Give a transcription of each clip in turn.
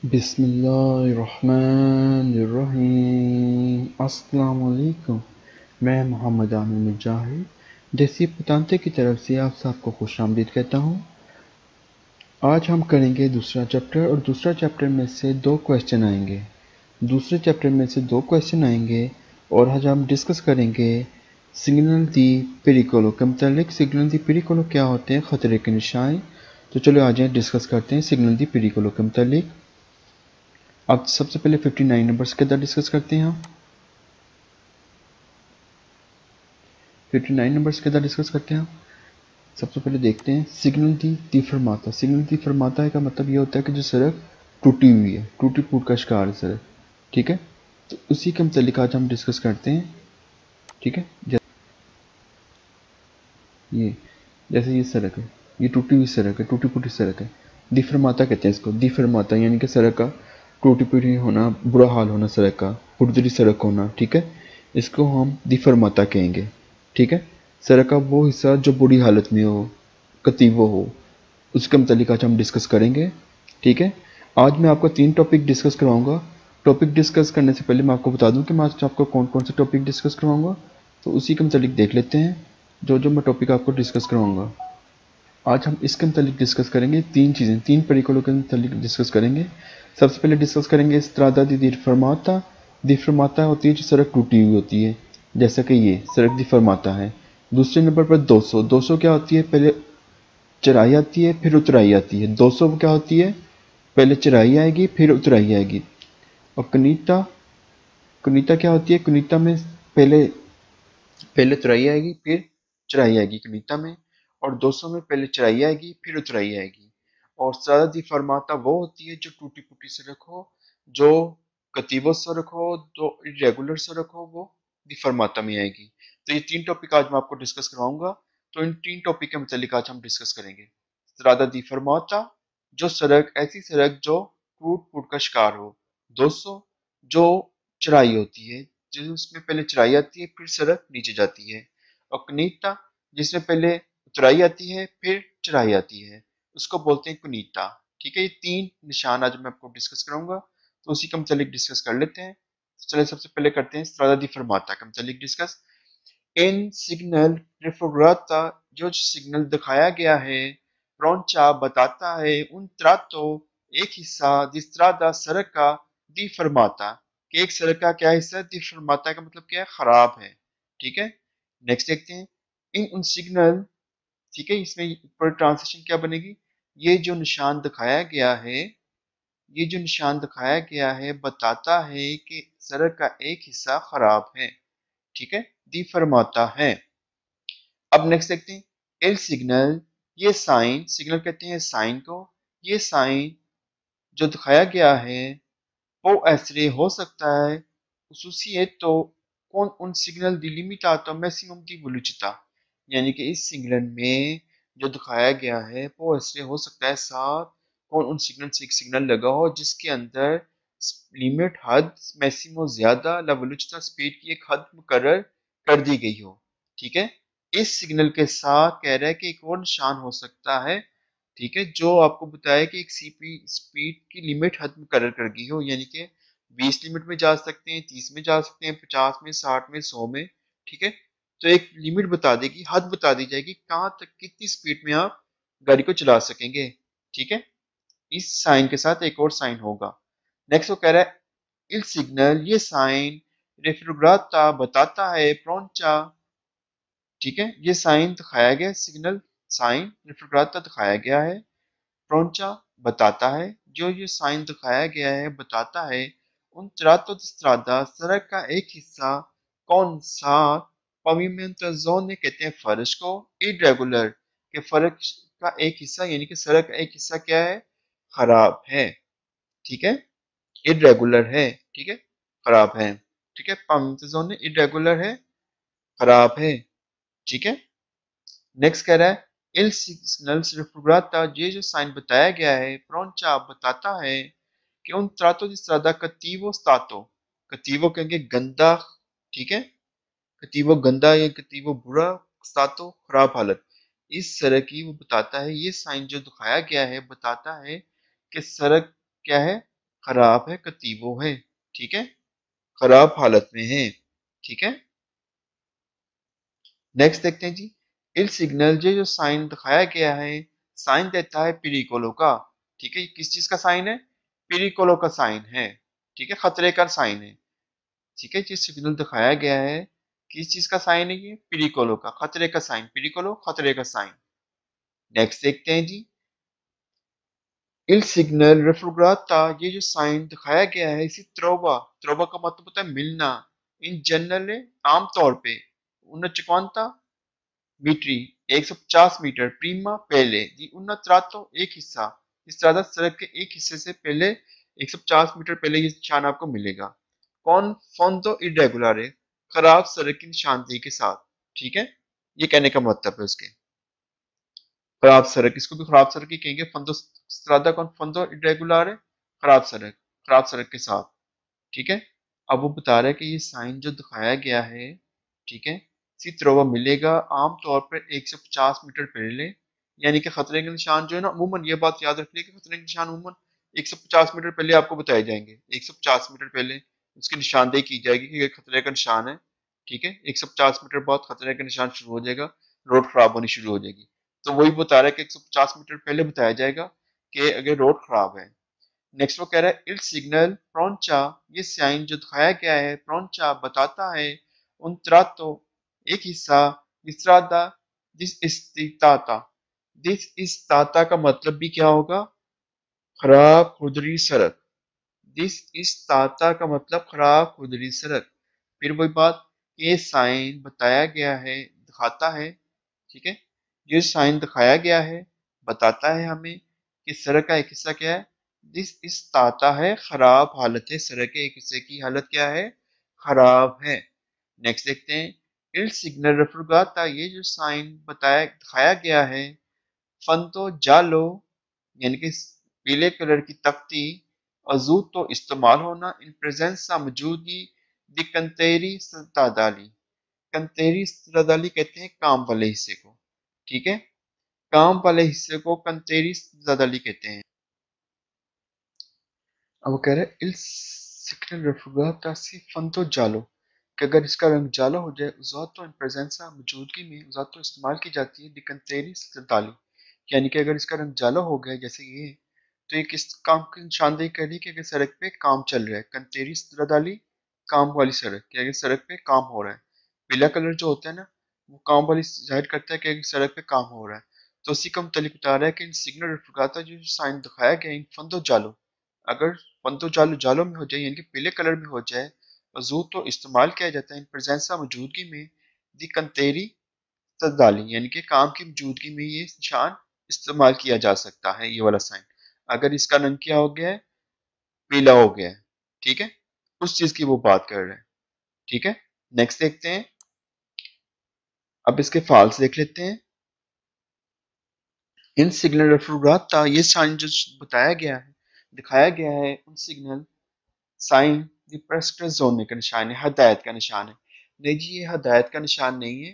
बिस्मिल्लाहिर्रहमानिर्रहीम। अस्सलाम वालेकुम। मैं मोहम्मद आमिर मुजाहिद देसी पतांते की तरफ से आप सबको खुशामदीद कहता हूँ। आज हम करेंगे दूसरा चैप्टर और दूसरा चैप्टर में से दो क्वेश्चन आएंगे। दूसरे चैप्टर में से दो क्वेश्चन आएंगे और आज हम डिस्कस करेंगे सिग्नल दी पेरिकोलो के मतलब। सिग्नल दी पेरिकोलो क्या होते हैं, ख़तरे के निशान। तो चलो आज डिस्कस करते हैं सिग्नल दी पेरिकोलो के मतलब। अब सबसे पहले 59 नंबर्स के अंदर डिस्कस करते हैं। हम 59 नंबर्स के अंदर डिस्कस करते हैं। सबसे पहले देखते हैं सिग्नल दी फरमाता। सिग्नल दी फरमाता का मतलब ये होता है कि जो सड़क टूटी हुई है, टूटी फूट का शिकार है सड़क। ठीक है, तो उसी के मतलब आज हम डिस्कस करते हैं। ठीक है, ये जैसे ये सड़क है, ये टूटी हुई सड़क है, टूटी फूटी सड़क है। दी फरमाता कहते हैं इसको। दी फरमाता यानी कि सड़क का टूटी फूटी होना, बुरा हाल होना, सड़क का खुरदरी सड़क होना। ठीक है, इसको हम दी फरमाता कहेंगे। ठीक है, सड़क का वो हिस्सा जो बुरी हालत में हो, कतीवो हो, उसके मतलब आज हम डिस्कस करेंगे। ठीक है, आज मैं आपको 3 टॉपिक डिस्कस करवाऊंगा। टॉपिक डिस्कस करने से पहले मैं आपको बता दूं कि मैं आज आपको कौन कौन से टॉपिक डिस्कस करवाऊंगा। तो उसी के मतलब देख लेते हैं जो जो मैं टॉपिक आपको डिस्कस करवाऊंगा। आज हम इसके मतलब डिस्कस करेंगे 3 चीज़ें, 3 परिकोलों के मतलब डिस्कस करेंगे। सबसे पहले डिस्कस करेंगे स्त्रादा दी दिफरमाता। दिफरमाता होती है जो सड़क टूटी हुई होती है, जैसा कि ये सड़क दिफरमाता है। दूसरे नंबर पर 200। 200 क्या होती है, पहले चढ़ाई आती है फिर उतराई आती है। 200 क्या होती है, पहले चढ़ाई आएगी फिर उतराई आएगी। और कुनीता, कुनीता क्या होती है, कुनीता में पहले पहले उतराई आएगी फिर चढ़ाई आएगी कुनीता में। और 200 में पहले चढ़ाई आएगी फिर उतराई आएगी। और स्त्रादा दी फरमाता वो होती है जो टूटी फूटी सड़क हो, जो कतीबो सड़क हो, जो इरेगुलर सड़क हो, वो दी फरमाता में आएगी। तो ये 3 टॉपिक आज मैं आपको डिस्कस करवाऊंगा। तो इन 3 टॉपिक के मतलब आज हम डिस्कस करेंगे। स्त्रादा दी फरमाता, जो सड़क, ऐसी सड़क जो टूट फूट का शिकार हो। 200, जो चढ़ाई होती है, जिसमें पहले चढ़ाई आती है फिर सड़क नीचे जाती है। और कुनीता, जिसमें पहले उतराई आती है फिर चढ़ाई आती है, उसको बोलते हैं कुनीता। ठीक है, ये 3 निशान आज मैं आपको डिस्कस कराऊंगा। तो उसी का मतलब डिस्कस कर लेते हैं। तो चलिए सबसे पहले करते हैं स्त्रादा दी फरमाता का मतलब डिस्कस। इन सिग्नल रिफोग्राता, जो सिग्नल दिखाया गया है, रोंचा बताता है उन त्रातो, एक हिस्सा दिस्त्रादा सड़क का दी फरमाता, कि एक सड़क का क्या हिस्सा है, दी फरमाता का मतलब क्या है, खराब है। ठीक है, नेक्स्ट देखते हैं इन उन सिग्नल। ठीक है, इसमें ऊपर ट्रांसलेशन क्या बनेगी, ये जो निशान दिखाया गया है, ये जो निशान दिखाया गया है बताता है कि सड़क का एक हिस्सा खराब है। ठीक है, दी फरमाता है। अब नेक्स्ट देखते हैं एल सिग्नल। ये साइन, सिग्नल कहते हैं साइन को। ये साइन जो दिखाया गया है वो ऐसे हो सकता है खसूसियत तो कौन उन सिग्नल दी लिमिटाto मैक्सिमम दी वेलोसिटी, यानी कि इस सिग्नल में जो दिखाया गया है वो ऐसे हो सकता है साथ कौन उन सिग्नल से एक सिग्नल लगा हो जिसके अंदर लिमिट, हद, मैक्सिमम ज्यादा, ला वेलोसिटी स्पीड की एक हद मुकर्रर कर दी गई हो। ठीक है, इस सिग्नल के साथ कह रहा है कि एक और निशान हो सकता है। ठीक है, जो आपको बताया कि एक सीपी स्पीड की लिमिट हद मुकर्रर कर गई हो, यानी कि 20 लिमिट में जा सकते हैं, 30 में जा सकते हैं, 50 में, 60 में, 100 में। ठीक है, तो एक लिमिट बता देगी, हद बता दी जाएगी कहाँ तक कितनी स्पीड में आप गाड़ी को चला सकेंगे। ठीक है, इस साइन के साथ एक और साइन होगा। नेक्स्ट वो कह रहा है इल सिग्नल, ये साइन रेफ्रिग्राता बताता है प्रोंचा। ठीक है, ये साइन दिखाया गया, सिग्नल साइन रेफ्रिग्राता दिखाया गया है, प्रोंचा बताता है, जो ये साइन दिखाया गया है बताता है उन trato di strada, सड़क का एक हिस्सा कौन सा, pavimento zone कहते हैं फर्श को, irregular के फर्श का एक हिस्सा, यानी कि सड़क का एक हिस्सा क्या है, खराब है। ठीक है, irregular है। ठीक है, खराब है। ठीक है, pavimento zone irregular है, खराब है। ठीक है, नेक्स्ट कह रहा है इल सिग्नल रिफुग्राता, ये जो साइन बताया गया है, प्रोंचा बताता है कि उन trato di strada cattivo stato, cattivo कहेंगे गंदा। ठीक है, cattivo गंदा या cattivo बुरा, stato खराब हालत, इस सड़क की वो बताता है। ये साइन जो दिखाया गया है बताता है कि सड़क क्या है, खराब है, कतीवो है, ठीक है, खराब हालत में है, ठीक है। नेक्स्ट देखते हैं जी, इल सिग्नल जो साइन दिखाया गया है, साइन देता है पिरिकोलो का, ठीक है। किस चीज का साइन है? पिरिकोलो का साइन है, ठीक है, खतरे का साइन है, ठीक है। जो सिग्नल दिखाया गया है, किस चीज का साइन है? ये पिरिकोलो का, खतरे का साइन, पिरिकोलो खतरे का साइन। नेक्स्ट देखते हैं जी, इल सिग्नल रेफुग्राता, ये जो साइन दिखाया गया है, इसी त्रोवा, त्रोवा का मतलब होता है मिलना, इन जनरल आमतौर पे, उन quanta मीटरी 150 मीटर प्रीमा पहले दी उन त्रातो एक हिस्सा, इस तरह सड़क के एक हिस्से से पहले 150 मीटर पहले ये निशान आपको मिलेगा। कौन फोंदो इरेगुलर, खराब सड़क की निशानदेही के साथ, ठीक है। ये कहने का मतलब है उसके, खराब सड़क, इसको भी खराब सड़क ही कहेंगे। फंदो स्ट्रादा कौन, फंदो इरेगुलर है, खराब सड़क, खराब सड़क के साथ, ठीक है। अब वो बता रहा है कि ये साइन जो दिखाया गया है, ठीक है, इसी तरह वो मिलेगा आमतौर पर 150 मीटर पहले, यानी कि खतरे के निशान जो है ना, अमूमन ये बात याद रखिए कि खतरे के निशान अमूमन 150 मीटर पहले आपको बताए जाएंगे, 150 मीटर पहले उसकी निशानदेही की जाएगी कि ये खतरे का निशान है, ठीक है। 150 मीटर बाद खतरे का निशान शुरू हो जाएगा, रोड खराब होनी शुरू हो जाएगी। तो वही बता रहा है कि 150 मीटर पहले बताया जाएगा कि अगर रोड खराब है। नेक्स्ट वो कह रहा है इल सिग्नल प्रोंचा, ये साइन जो दिखाया गया है, प्रोंचा बताता है उन त्रातो एक हिस्सा, विस्रादा दिस इस्ताता, दिस इस्ताता का मतलब भी क्या होगा? खराब खुदरी सड़क, दिस इस्ताता का मतलब खराब खुदरी सड़क। फिर वही बात, ये साइन बताया गया है, दिखाता है, ठीक है, ये साइन दिखाया गया है, बताता है हमें कि सड़क का एक हिस्सा क्या है, दिस इस ताता है, खराब हालत है, सड़क के एक हिस्से की हालत क्या है? खराब है। नेक्स्ट देखते हैं, इल सिग्नल रेफुगाता, ये जो साइन बताया दिखाया गया है, फंतो जालो, यानी कि पीले कलर की तख्ती, अजूत तो इस्तेमाल होना, इन प्रेजेंस मौजूदगी, दी कंतेरी सतादाली, कंतेरी सतादाली कहते हैं काम वाले हिस्से को, ठीक है, काम वाले हिस्से को कंतेरी सतादाली कहते हैं। अब वो कह रहे हैं इल सिग्नल रेफुगाता सी फंतो जालो, कि अगर इसका रंग जालो हो जाए, उजातो इन प्रेजेंसा मौजूदगी में, उजातो इस्तेमाल की जाती है, दी कंतेरी सतादाली, यानी कि अगर इसका रंग जालो हो गया जैसे ये, तो ये किस काम की निशानदेही कर रही है? कि अगर सड़क पे काम चल रहा है, कंतेरी सतादाली, काम वाली सड़क, कि अगर सड़क पे काम हो रहा है। पीला कलर जो होता है ना, वो काम वाली जाहिर करता है कि अगर सड़क पे काम हो रहा है। तो उसी का मुतालिक बता रहा है कि इन सिग्नल रेफुगाता जो साइन दिखाया गया इन फंदो जालो, अगर फंदो जालो जालो में हो जाए, यानी कि पीले कलर में हो जाए, वजू तो इस्तेमाल किया जाता है इन प्रेजेंसा मौजूदगी में, दी कंतेरी तदाली, यानी कि काम की मौजूदगी में ये निशान इस्तेमाल किया जा सकता है, ये वाला साइन। अगर इसका रंग क्या हो गया है? पीला हो गया है, ठीक है, उस चीज की वो बात कर रहे हैं, ठीक है। नेक्स्ट देखते हैं, अब इसके फाल्स देख लेते हैं। इन सिग्नल रेफुगाता, ये साइन जो बताया गया है, दिखाया गया है, उन सिग्नल साइन प्रेस्क्रिप्शोने का निशान है, हदायत का निशान है। नहीं जी, ये हदायत का निशान नहीं है,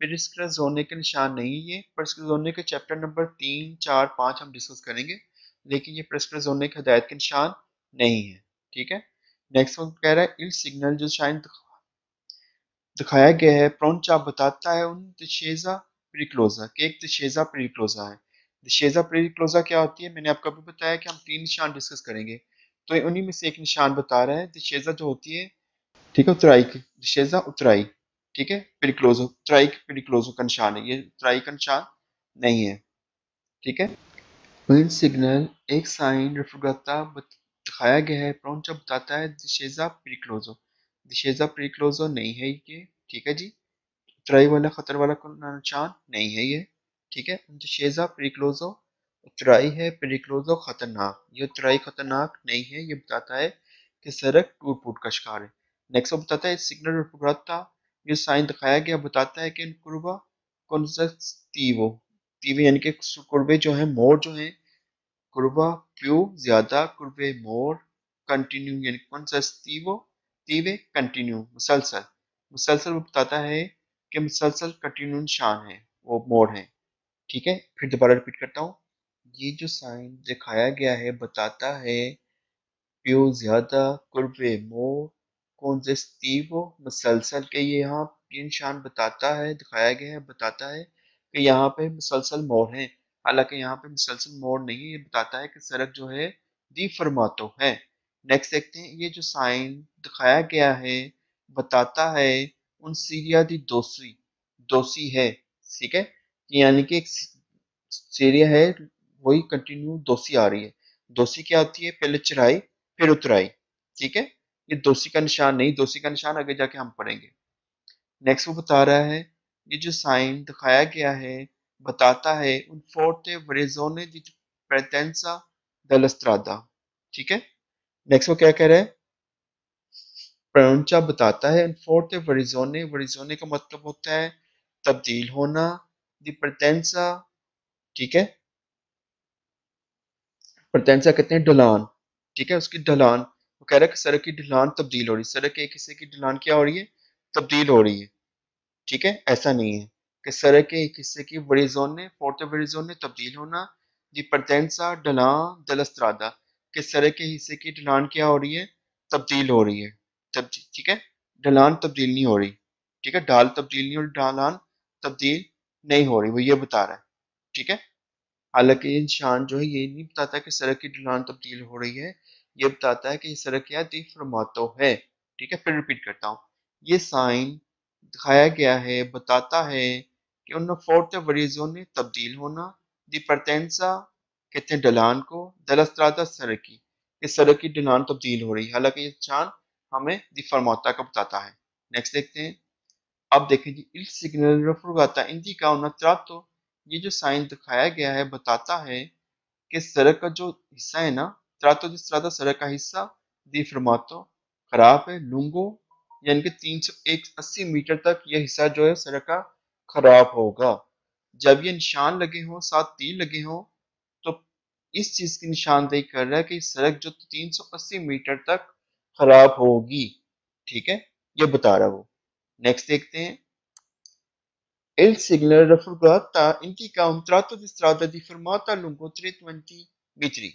प्रेस्क्रिप्शोने का निशान नहीं है। ये प्रेस्क्रिप्शोने के चैप्टर नंबर 3, 4, 5 हम डिस्कस करेंगे, लेकिन ये प्रेस्क्रिप्शोने की हदायत का निशान नहीं है, ठीक है। नेक्स्ट वन कह रहा है इल सिग्नल जो साइन दिखाया गया है, प्रोंचा बताता है उन दिशेजा प्रिक्लोजा, कि एक दिशेजा प्रिक्लोजा है। दिशेजा प्रिक्लोजा क्या होती है? मैंने आपको अभी बताया कि हम 3 निशान डिस्कस करेंगे, तो उन्हीं में से एक निशान बता रहा है। दिशेजा जो होती है, ठीक है, उतराई की दिशेजा, उतराई, ठीक है, प्रिक्लोजो, उतराई प्रिक्लोजो का निशान है, ये उतराई का निशान नहीं है, ठीक है। विंड सिग्नल एक साइन रेफुगाता दिखाया गया है, प्रोंचा बताता है दिशेजा प्रिक्लोजो, दिशेजा प्रिक्लोजो नहीं है ये, ठीक है जी। उतराई वाला खतर वाला निशान नहीं है ये, ठीक है। शेजा प्रिक्लोजो उतराई है, प्रिक्लोजो खतरनाक, ये उतराई खतरनाक नहीं है, ये बताता है कि सड़क टूट फूट का शिकार है। नेक्स्ट बताता है सिग्नल प्रोग्राता, ये साइन दिखाया गया, बताता है कि इन कुर्बा कॉन्सेस्टिवो, तीवे यानी कि कुर्बे जो है, मोड़ जो है, कुर्बा प्यू ज्यादा, कुर्बे मोड़, कंटिन्यू यानी कॉन्सेस्टिवो, तीवे कंटिन्यू मुसलसल, मुसलसल वो बताता है कि मुसलसल कंटिन्यू निशान है, वो मोड़ है, ठीक है। फिर दोबारा रिपीट करता हूँ, ये जो साइन दिखाया गया है बताता है पियो ज्यादा कुर्बे मोर कॉन्जेस्टिवो मुसलसल के ये यहाँ ये निशान बताता है, दिखाया गया है, बताता है कि यहाँ पे मुसलसल मोड़ है। हालांकि यहाँ पे मुसलसल मोड़ नहीं है, ये बताता है कि सड़क जो है दी फरमातो है। नेक्स्ट देखते हैं, ये जो साइन दिखाया गया है बताता है उन सीरिया दी दोसी दोसी है, ठीक है, यानी कि एक सीरिया है वही कंटिन्यू दोसी आ रही है। दोसी क्या होती है, पहले चढ़ाई फिर उतराई, ठीक है। ये दोसी का निशान नहीं, दोसी का निशान आगे जाके हम पढ़ेंगे। नेक्स्ट वो बता रहा है ये जो साइन दिखाया गया है बताता है उन फोर्टे वरेजोने दी प्रेटेंसा दलस्त्रादा, ठीक है। नेक्स्ट वो क्या कह रहा है, प्रयोंचा बताता है उन फोर्टे वरिजोने, वरिजोने का मतलब होता है तब्दील होना, दी प्रटेंसा, ठीक है, प्रटेंसा कहते हैं ढलान, ठीक है, उसकी ढलान। वो कह रहा है कि सड़क की ढलान तब्दील हो रही है, सड़क के एक हिस्से की ढलान क्या हो रही है, तब्दील हो रही है, ठीक है। ऐसा नहीं है कि सड़क के एक हिस्से की वरिजोने फोर्टे वरिजोने तब्दील होना, दी प्रटेंसा ढलान दलस्त्रादा, कि सड़क के हिस्से की ढलान क्या हो रही है, तब्दील हो रही है, तब्दील, ठीक है, ढलान तब्दील नहीं हो रही, ठीक है, ढाल तब्दील नहीं हो रही, ढलान तब्दील नहीं हो रही, वो ये बता रहा है, ठीक है। हालांकि ये निशान जो है ये नहीं बताता कि सड़क की ढलान तब्दील हो रही है, ये बताता है कि ये सड़क क्या डिफॉर्मेटो है, ठीक है। फिर रिपीट करता हूँ, ये साइन दिखाया गया है बताता है कि उन फोर्थ वरीजों ने तब्दील होना, दी परतेंसा कहते हैं ढलान को, दलस्त्रादा सड़क की, इस सड़क की ढलान तब्दील हो रही है, हालांकि ये निशान हमें डिफॉर्मेटा का बताता है। नेक्स्ट देखते हैं, अब देखें जी, il signal refugata indica una tratto, ये जो साइन दिखाया गया है बताता है कि सड़क का जो हिस्सा है ना, ट्रातो di strada सड़क का हिस्सा दी फरमातो खराब है, लूंगो यानी कि 380 मीटर तक यह हिस्सा जो है सड़क का खराब होगा। जब ये निशान लगे हों, साथ तीर लगे हों, तो इस चीज की निशानदेही कर रहा है कि सड़क जो 380 मीटर तक खराब होगी, ठीक है, ये बता रहा है वो। नेक्स्ट देखते हैं, il signal raffigurata indica un tratto di strada di fermata lungo 320 metri।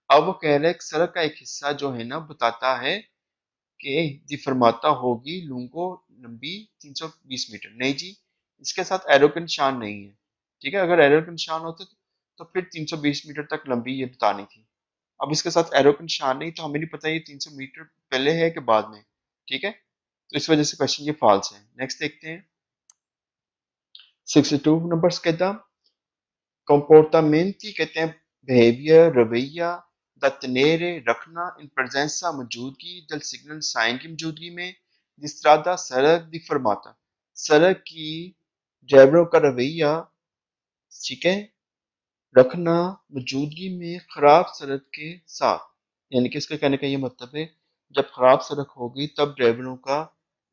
अब वो कह रहा है कि सड़क का एक हिस्सा जो है ना बताता है कि दी फरमाता होगी लूंगो लंबी 320 मीटर। नहीं जी, इसके साथ एरो का निशान नहीं है, ठीक है, अगर एरो का निशान होते तो फिर 320 मीटर तक लंबी ये बतानी थी। अब इसके साथ एरो का निशान नहीं, तो हमें नहीं पता ये 300 मीटर पहले है कि बाद में, ठीक है, तो इस वजह से क्वेश्चन ये फॉल्स है। नेक्स्ट देखते हैं, 62 नंबर कहता कंपोर्टामेंटी कहते हैं बिहेवियर, रवैया, द तनेरे रखना इन प्रेजेंसा मौजूदगी, दल सिग्नल साइन की मौजूदगी में, जिसरादा सड़क दी फरमाता, सड़क की ड्राइवरों का रवैया, ठीक है, रखना मौजूदगी में खराब सड़क के साथ, यानी कि इसका कहने का ये मतलब है जब खराब सड़क होगी तब ड्राइवरों का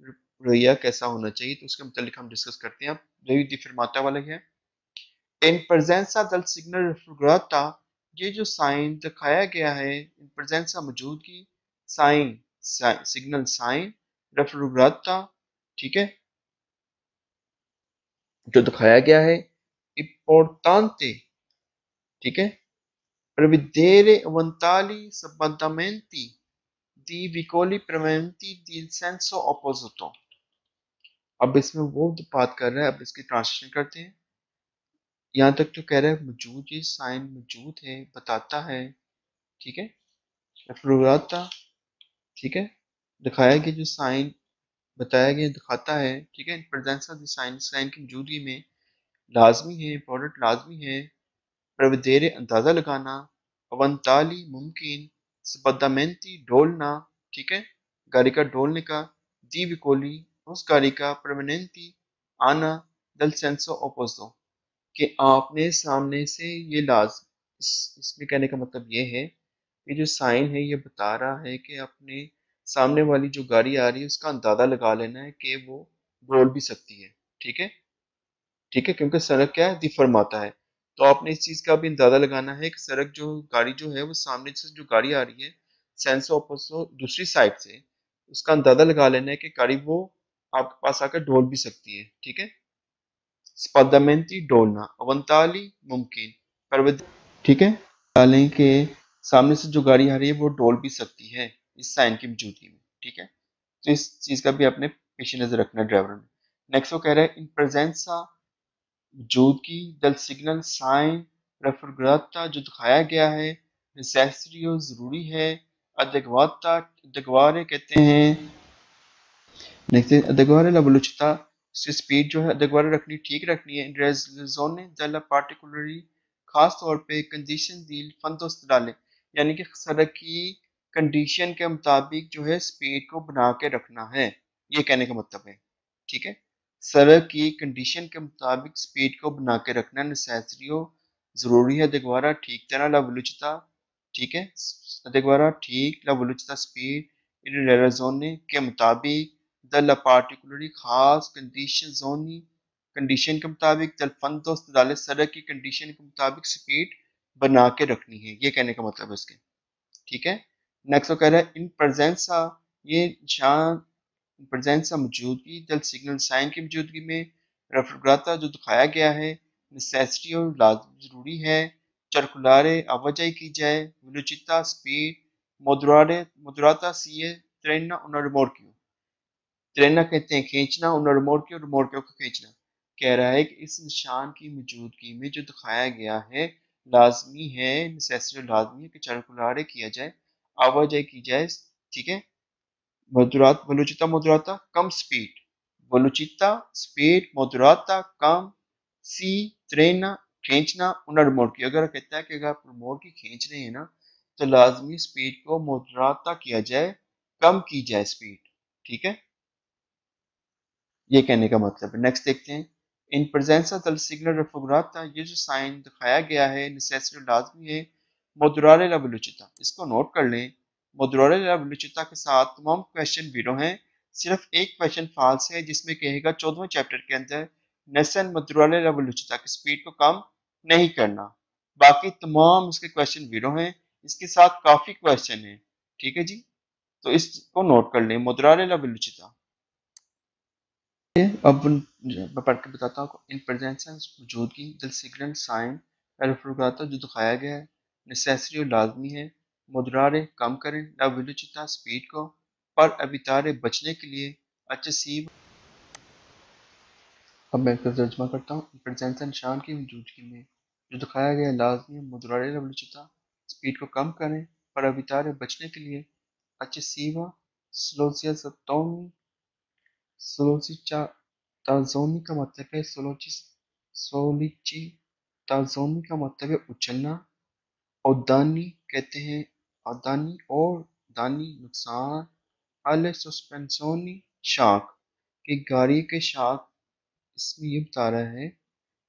रवैया कैसा होना चाहिए, तो उसके मुतालिक हम डिस्कस करते हैं। अब रवैया दी फरमाता वाला है, इन presenza del signal raffigurata, ये जो साइन दिखाया गया है इन presenza मौजूदगी, साइन सिग्नल साइन raffigurata, ठीक है, जो दिखाया गया है importante, ठीक है, prevedere eventuali sbandamenti di vicoli preventi del senso opposto। अब इसमें वो बात कर रहा है, अब इसकी ट्रांसलेशन करते हैं। यहाँ तक तो कह रहा है मौजूद, ये साइन मौजूद है बताता है, ठीक है, रफरुराता, ठीक है, दिखाया गया जो साइन बताया गया दिखाता है, ठीक है, presence of the sign, sign की मौजूदगी में लाजमी है, इंपॉर्टेंट लाजमी है, प्रवदेरे अंदाजा लगाना, अवंताली मुमकिन, स्पदामेंती डोलना, ठीक है, गाड़ी का डोलने का, दी विकोली उस गाड़ी का, परमानेंटी आना, दल सेंसो ओपोजो कि आपने सामने से ये इसमें कहने का मतलब ये है, ये जो साइन है ये बता रहा है कि अपने सामने वाली जो गाड़ी आ रही है उसका अंदाजा लगा लेना है कि वो बोल भी सकती है, ठीक है, ठीक है, क्योंकि सड़क क्या है डिफॉर्म है, तो आपने इस चीज का भी अंदाजा लगाना है कि सड़क जो गाड़ी जो है वो सामने से जो गाड़ी आ रही है सेंस ओपोसो दूसरी साइड से, उसका अंदाजा लगा लेना है कि गाड़ी वो आपके पास आकर डोल भी सकती है, ठीक है, स्पंदमेंटी डोलना अवंताली मुमकिन, परवत, ठीक है, डालें कि सामने से जो गाड़ी आ रही है वो डोल भी सकती है इस साइन की मौजूदगी में, ठीक है। तो इस चीज का भी आपने पेश नजर रखना है ड्राइवर ने। नेक्स्ट वो कह रहा है इन प्रेजेंसा मौजूदगी दल सिग्नल साइन रेफरग्राता जो दिखाया गया है नेसेसरी जरूरी है अदगवाता अदगवारे कहते हैं। नेक्स्ट अदगवारे ला बलूचिता उसकी स्पीड जो है अदगवारे रखनी ठीक रखनी है रेज़ोने दला पार्टिकुलरली खास तौर पे कंडीशन दील फंदोस्त डाले यानी कि सड़क की कंडीशन के मुताबिक जो है स्पीड को बना के रखना है, ये कहने का मतलब है, ठीक है। सड़क की कंडीशन के मुताबिक स्पीड को बना के रखना नेसेसरी जरूरी है अदगवारा ठीक तरह ला बलूचिता, ठीक है। अदगवारा ठीक ला बलूचिता स्पीड इन रेज़ोने के मुताबिक दल पार्टिकुलरली खास कंडीशन जोनी कंडीशन के मुताबिक दल फंदोस्त डाले सड़क की कंडीशन के मुताबिक स्पीड बना के रखनी है, ये कहने का मतलब है इसके, ठीक है। नेक्स्ट वो कह रहा है इन प्रेजेंसा ये जहाँ प्रेजेंसा मौजूदगी दल सिग्नल साइन की मौजूदगी में रेफरग्राता जो दिखाया गया है नेसेसिटी और जरूरी है चरकुलारे आवाजाही की जाए वेलोचिता स्पीड मोदरारे मोदराता सी है ट्रेना उन रिमोट ट्रेनर कहते हैं खींचना और रिमोट को खींचना। कह रहा है कि इस निशान की मौजूदगी में जो दिखाया गया है लाजमी है नेसेसरी लाजमी है कि चरकुलारे किया जाए आवाजाही की जाए, ठीक है। मधुरात वेलोचिता मधुराता कम स्पीड वेलोचिता स्पीड मधुराता कम सी ट्रेना खींचना उन रिमोट की अगर कहता है कि अगर आप रिमोट की खींच रहे हैं ना तो लाजमी स्पीड को मधुराता किया जाए कम की जाए स्पीड, ठीक है, ये कहने का मतलब है। नेक्स्ट देखते हैं इन प्रेजेंसा दल सिग्नल रेफोग्राता ये जो साइन दिखाया गया है नेसेसरी लाजमी है मोदुरारे ला वेलोचिता, इसको नोट कर लें। मोदुरारे ला वेलोचिता के साथ तमाम क्वेश्चन जीरो हैं, सिर्फ एक क्वेश्चन फॉल्स है जिसमें कहेगा 14वें चैप्टर के अंदर नेसन मोदुरारे ला वेलोचिता की स्पीड को कम नहीं करना, बाकी तमाम इसके क्वेश्चन जीरो हैं। इसके साथ काफी क्वेश्चन है, ठीक है जी, तो इसको नोट कर लें मोदुरारे ला वेलोचिता। अब मैं पढ़ के बताता हूँ इन प्रेजेंस मौजूदगी दल सिग्नल साइन एल्फ्रोगाता जो दिखाया गया है नेसेसरी और लाजमी है मुद्रारे कम करें ला विलुचिता स्पीड को पर अबितारे बचने के लिए अच्छे सी। अब मैं इसका तर्जमा करता हूँ प्रेजेंस निशान की मौजूदगी में जो दिखाया गया है लाजमी मुद्रारे ला विलुचिता स्पीड को कम करें पर अबितारे बचने के लिए अच्छे सीवा स्लोसिया सत्तोमी सोलोचिचा ताज़ोनी का मतलब है सोलिची ताज़ोनी का मतलब है उछलना। और दानी कहते हैं दानी और दानी नुकसान अल सस्पेंसोनी शाख कि गाड़ी के शाख इसमें ये बता रहा है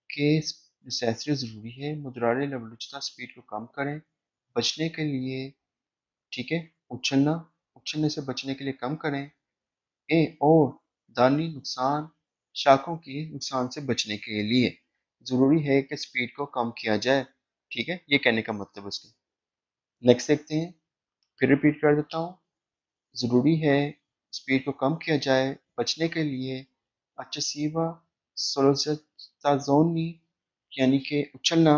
कि नेसेसरी ज़रूरी है मुद्रारे लवलुचता स्पीड को कम करें बचने के लिए, ठीक है, उछलना उछलने से बचने के लिए कम करें ए और दानी नुकसान शाखों के नुकसान से बचने के लिए जरूरी है कि स्पीड को कम किया जाए, ठीक है, ये कहने का मतलब है उसके। नेक्स्ट देखते हैं, फिर रिपीट कर देता हूँ। जरूरी है स्पीड को कम किया जाए बचने के लिए अच्छसीवा सोलोताजोनी यानी कि उछलना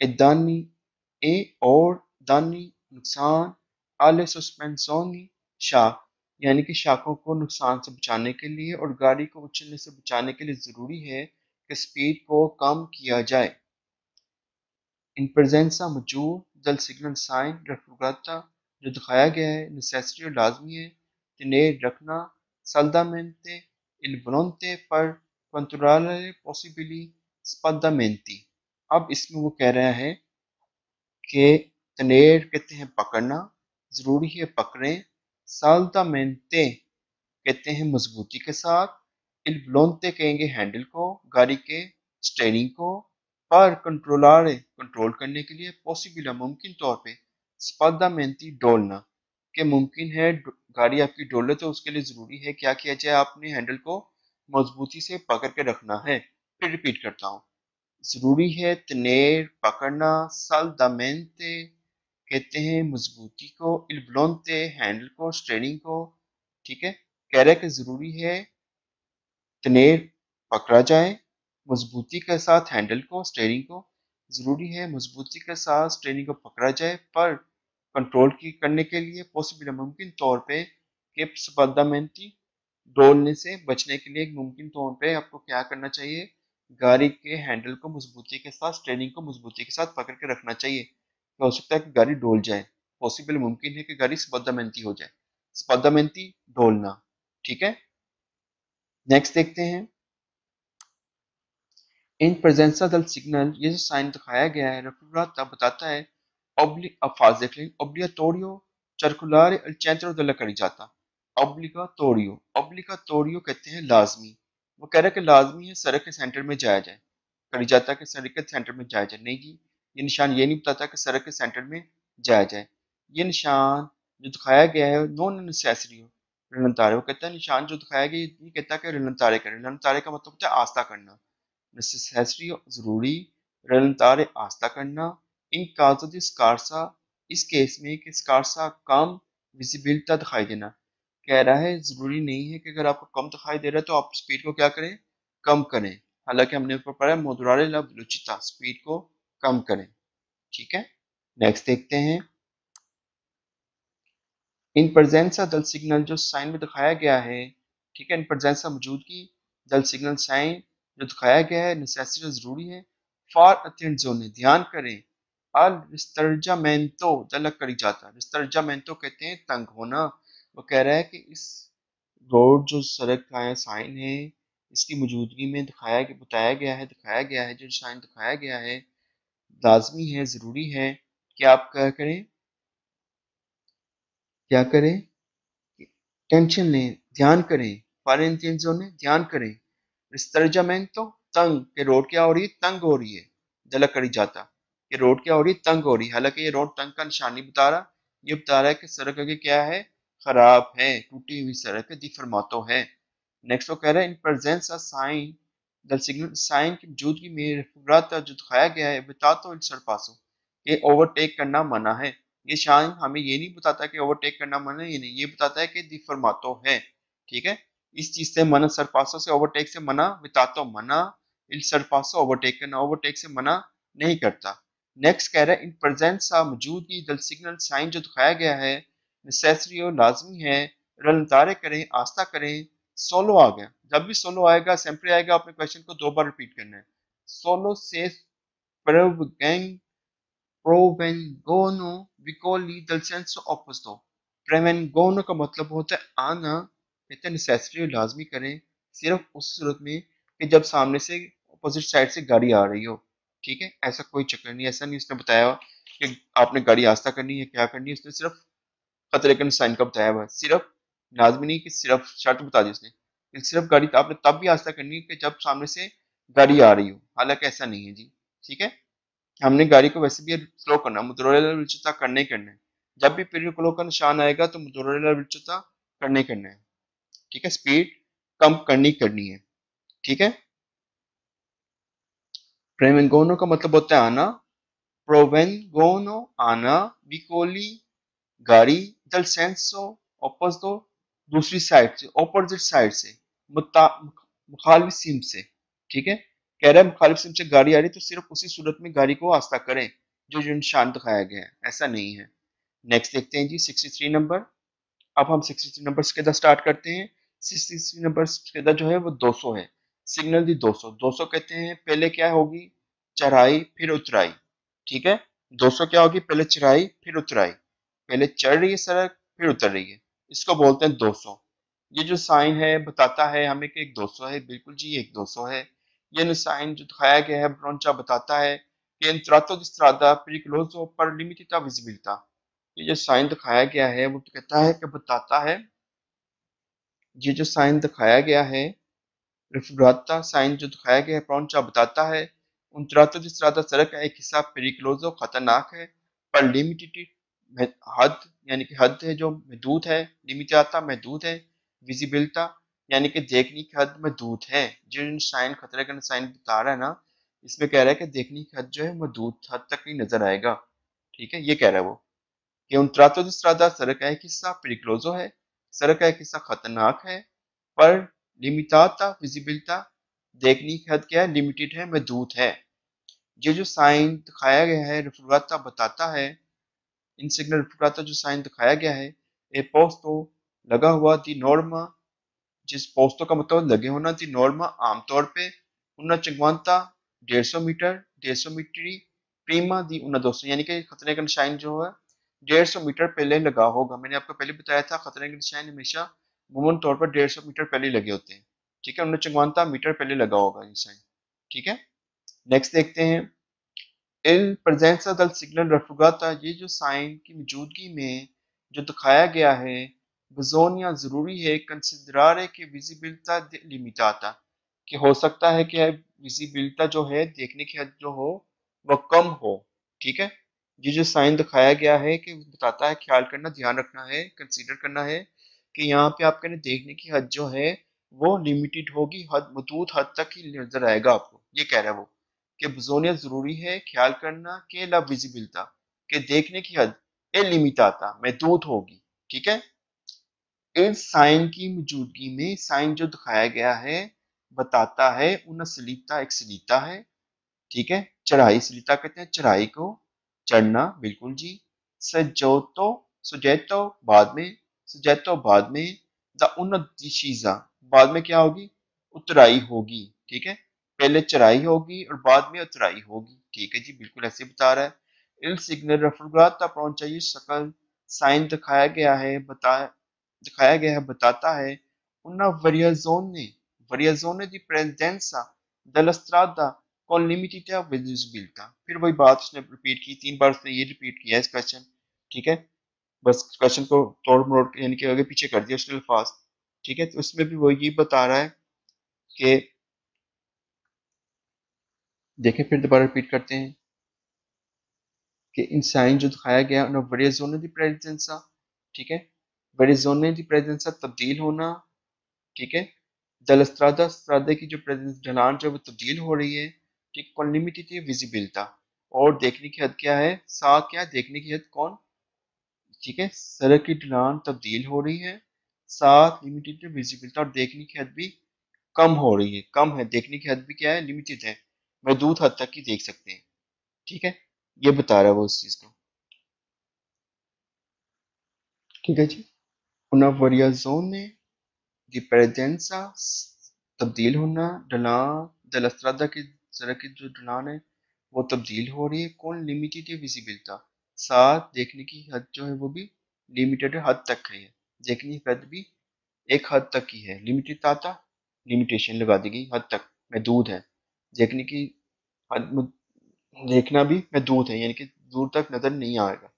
दानी ए और दानी नुकसान आले सस्पेंसोनी शाख यानी कि शाखों को नुकसान से बचाने के लिए और गाड़ी को उछलने से बचाने के लिए ज़रूरी है कि स्पीड को कम किया जाए। इन प्रेजेंसा मौजूद दल सिग्नल साइन रेफुगाता जो दिखाया गया है नेसेसरी और लाजमी है tener रखना saldamente il volante per controllare possibili spadamenti। अब इसमें वो कह रहा है कि tener कहते हैं पकड़ना, जरूरी है पकड़ें, saldamente कहते हैं मजबूती के साथ, il volante कहेंगे हैंडल को गाड़ी के स्टेयरिंग को, पर कंट्रोलारे कंट्रोल करने के लिए पॉसिबल मुमकिन तौर पे स्पादामेंटी डोलना कि मुमकिन है गाड़ी आपकी डोले तो उसके लिए जरूरी है क्या किया जाए आपने हैंडल को मजबूती से पकड़ के रखना है। फिर रिपीट करता हूँ, जरूरी है तनेर पकड़ना साल्दामेंटे कहते हैं मजबूती को इल्बलोंते हैंडल को स्टेयरिंग को, ठीक है। कह रहा है कि जरूरी है तनेर पकड़ा जाए मजबूती के साथ हैंडल को स्टेयरिंग को ज़रूरी है मजबूती के साथ स्टीयरिंग को पकड़ा जाए, पर कंट्रोल करने के लिए पॉसिबल मुमकिन तौर पे कि स्पंदमेंटी डोलने से बचने के लिए मुमकिन तौर पे आपको क्या करना चाहिए, गाड़ी के हैंडल को मजबूती के साथ, स्टीयरिंग को मजबूती के साथ पकड़ के रखना चाहिए। तो हो सकता है कि गाड़ी डोल जाए, पॉसिबल मुमकिन है कि गाड़ी स्पंदमेंटी हो जाए, स्पंदमेंटी डोलना। ठीक है, नेक्स्ट देखते हैं। इन प्रेजेंसा del सिग्नल, ये जो साइन दिखाया गया है रफीब्राता बताता है अल्फाज देख लें, ओब्लिगाटोरियो सर्कुलर el centro de la carreggiata। ओब्लिगाटोरियो कहते हैं लाजमी, वो कह रहा है कि लाजमी है सड़क के सेंटर में जाया जाए, करीजाता के सड़क के सेंटर में जाया जाए। नहीं जी, ये निशान ये नहीं बताता कि सड़क के सेंटर में जाया जाए। ये निशान जो दिखाया गया है नॉन नेसेसरी रिलंतारे, वो कहता है निशान जो दिखाया गया ये कहता है कि रिलंतारे करें। रिलंतारे का मतलब होता है आस्था करना, नेसेसरी जरूरी, रलंतारे आस्था करना। इन काजो दी स्कारसा, इस केस में कि स्कारसा कम विजिबिलिटी दिखाई देना, कह रहा है जरूरी नहीं है कि अगर आपको कम दिखाई दे रहा है तो आप स्पीड को क्या करें, कम करें। हालांकि हमने ऊपर पढ़ा है मोदुरारे ला वेलोसिटी, स्पीड को कम करें। ठीक है, नेक्स्ट देखते हैं। इन प्रेजेंसा दल सिग्नल, जो साइन में दिखाया गया है, ठीक है, इन प्रेजेंसा मौजूदगी दल सिग्नल साइन जो दिखाया गया है नेसेसरी जरूरी है। फॉर अटेंशन ध्यान करें, अल रिस्टर्जामेंटो दल करी जाता, रिस्टर्जामेंटो कहते हैं तंग होना। वो कह रहा है कि इस रोड जो सड़क का है साइन है, इसकी मौजूदगी में दिखाया गया है जो साइन दिखाया गया है लाजमी है, जरूरी है कि आप क्या करें, क्या करें, टेंशन लें, ध्यान करें, फारेंटियंसो ने ध्यान करें। रिस्टर्जामेंटो तंग, के रोड क्या हो रही है, तंग हो रही है। झलक करी जाता कि रोड क्या हो रही है, तंग हो रही है। हालांकि ये रोड तंग का निशान नहीं बता रहा, ये बता रहा है कि सड़क आगे क्या है, खराब है, टूटी हुई सड़क है, डिफर्मातो है। नेक्स्ट वो कह रहा है in presence of sign the signal, sign की मौजूदगी में रेफरेंट जो दिखाया गया है बतातो इन सरपासो, ये ओवरटेक करना मना है। ये शाइन हमें ये नहीं बताता कि ओवरटेक करना मना है, ये नहीं, ये बताता है कि डिफर्मातो है। ठीक है, इस चीज से मना, सरपासो से ओवरटेक से मना, वितातो मना, इल सरपासो ओवरटेक करना, ओवरटेक से मना नहीं करता। नेक्स्ट कह रहा है इन प्रेजेंस ऑफ मौजूदगी दल सिग्नल साइन जो दिखाया गया है नेसेसरी और लाजमी है, रलंतारे करें, आस्था करें। सोलो आ गया, जब भी सोलो आएगा, सिंपली आएगा, आपने क्वेश्चन को दो बार रिपीट करना है। सोलो से प्रोवेंगोनो विकोली दल सेंसो ऑपोजिटो। प्रेवेंगोनो का मतलब होता है आना, कहते हैं नेसेसरी और लाजमी करें सिर्फ उस सूरत में कि जब सामने से अपोजिट साइड से गाड़ी आ रही हो। ठीक है, ऐसा कोई चक्कर नहीं, ऐसा नहीं उसने बताया कि आपने गाड़ी आस्था करनी है, क्या करनी है, उसने सिर्फ खतरे के साइन का बताया हुआ है, सिर्फ लाजमी नहीं कि सिर्फ शर्त बता दी उसने कि सिर्फ गाड़ी तो आपने तब भी आस्था करनी है कि जब सामने से गाड़ी आ रही हो। हालांकि ऐसा नहीं है जी। ठीक है, हमने गाड़ी को वैसे भी स्लो करना, मोटोरोला विचता करना ही करना है। जब भी पिरिकुलो का निशान आएगा तो मोटोरोला विचता करना ही करना है। ठीक है, स्पीड कम करनी है। ठीक है, प्रेवेंगोनो का मतलब होता है आना, प्रोवेंगोनो आना, विकोली गाड़ी, दल सेंसो ओपोजिटो दूसरी साइड से, ऑपोजिट साइड से, मुखालिफ सिम से। ठीक है, कह रहा है मुखालिफ सिम से गाड़ी आ रही तो सिर्फ उसी सूरत में गाड़ी को आस्था करें जो निशान दिखाया गया है, ऐसा नहीं है। नेक्स्ट देखते हैं जी 63 नंबर। अब हम 63 नंबर से स्टार्ट करते हैं। 63 नंबर से जो है वो 200 है। सिग्नल दी 200, 200 कहते हैं पहले क्या होगी, चढ़ाई फिर उतराई। ठीक है, 200 क्या होगी, पहले चढ़ाई फिर उतराई, पहले चढ़ रही है सड़क फिर उतर रही है, इसको बोलते हैं 200। ये जो साइन है बताता है हमें कि एक 200 है, बिल्कुल जी एक 200 है। ये साइन जो दिखाया गया है ब्रोंचा बताता है कि entrato di strada pericoloso per limitata visibilità। ये जो साइन दिखाया गया है वो तो कहता है कि बताता है, ये जो साइन दिखाया गया है रिफराता साइन जो दिखाया गया है प्रोंचा बताता है उन trato di strada सड़क का एक हिस्सा पेरिक्लोजो खतरनाक है, पर लिमिटेड हद, यानी कि हद है जो महदूद है, लिमिटाता महदूद है, विजिबिलिटा यानी कि देखने की हद महदूद है। जो साइन खतरे का साइन बता रहा है ना, इसमें कह रहा है कि देखने की हद जो है महदूद हद तक ही नजर आएगा। ठीक है, ये कह रहा है वो कि उन trato di strada सड़क का एक हिस्सा पेरिक्लोजो है, सड़क का एक हिस्सा खतरनाक है, पर लिमिटाता विजिबिलिटा देखने की हद क्या है, लिमिटेड है, महदूद है। ये जो साइन दिखाया गया है रिफ्रेगाता बताता है, इन सिग्नल रिफ्रेगाता जो साइन दिखाया गया है ए पोस्तो लगा हुआ दी नॉर्मा, जिस पोस्तो का मतलब लगे होना दी नॉर्मा आमतौर पे उन्ना 150 मीटर 150 मीटरी प्रीमा दी उन्ना 200, यानी कि खतरे का निशान जो है 150 मीटर पहले लगा होगा। मैंने आपको पहले बताया था खतरे के निशान हमेशा अमूमन तौर पर 150 मीटर पहले लगे होते हैं, ठीक है, 150 मीटर पहले लगा होगा ये साइन, ठीक है। नेक्स्ट देखते हैं il presenza del signal raffigurata, ये जो साइन की मौजूदगी में जो दिखाया गया है bisogna जरूरी है considerare कि विजिबिलिटा लिमिटाता, कि हो सकता है कि विजिबिलिटा जो है देखने की हद जो हो वह कम हो, ठीक है। ये जो साइन दिखाया गया है कि बताता है, ख्याल करना, ध्यान रखना है, कंसीडर करना है कि यहाँ पे आपके देखने की हद जो है वो लिमिटेड होगी, हद महदूद हद तक ही नजर आएगा आपको, ये कह रहा है वो कि बजोनिया जरूरी है ख्याल करना के ला विजिबिलिटा, के देखने की हद ए लिमिटाता महदूद होगी, ठीक है। इस साइन की मौजूदगी में साइन जो दिखाया गया है बताता है उन सलीता एक सलीता है, ठीक है। चढ़ाई सलीता कहते हैं चढ़ाई को, चढ़ना, बिल्कुल जी। सजोतो सुजेतो बाद में, सुजेतो बाद में, द उन्नतिशीजा बाद में क्या होगी, उतराई होगी, ठीक है। पहले चढ़ाई होगी और बाद में उतराई होगी, ठीक है जी, बिल्कुल ऐसे बता रहा है। इल सिग्नल रफुगाता पहुंच चाहिए शकल साइन दिखाया गया है बताता है una variazione di presenza della strada con limitata visibilità, फिर वही बात उसने रिपीट की, 3 बार उसने ये रिपीट किया है इस क्वेश्चन, ठीक है। बस क्वेश्चन को तोड़ मरोड़ के यानी कि आगे पीछे कर दिया उसने अल्फाज, ठीक है। तो उसमें भी वो ये बता रहा है कि देखें, फिर दोबारा रिपीट करते हैं कि इन साइन जो दिखाया गया उन्हें वेरिएजोने दी प्रेजेंसा, ठीक है, वेरिएजोने दी प्रेजेंसा तब्दील होना, ठीक है। दलस्त्रादा स्त्रादा की जो प्रेजेंस ढलान जो वो तब्दील हो रही है, ठीक, कौन लिमिटेड विजिबिलिटा, और देखने की हद क्या है, सा क्या देखने की हद कौन, ठीक है, सड़क की ढलान तब्दील हो रही है, साथ लिमिटेड विजिबिलिटी और देखने की हद भी कम हो रही है, कम है, देखने की हद भी क्या है, लिमिटेड है, महदूद हद तक ही देख सकते हैं, ठीक है। ये बता रहा है वो उस चीज को, ठीक है जी। una variazione di presenza तब्दील होना, ढलान दलस्त्रादा की सड़क की जो ढलान है वो तब्दील हो रही है, कौन लिमिटेड विजिबिलिटी, साथ देखने की हद जो है वो भी लिमिटेड हद तक है, देखने की हद भी एक हद तक ही है, लिमिटेड आता लिमिटेशन लगा दी गई, हद तक महदूद है, देखने की हद देखना भी महदूद है, यानी कि दूर तक नजर नहीं आएगा,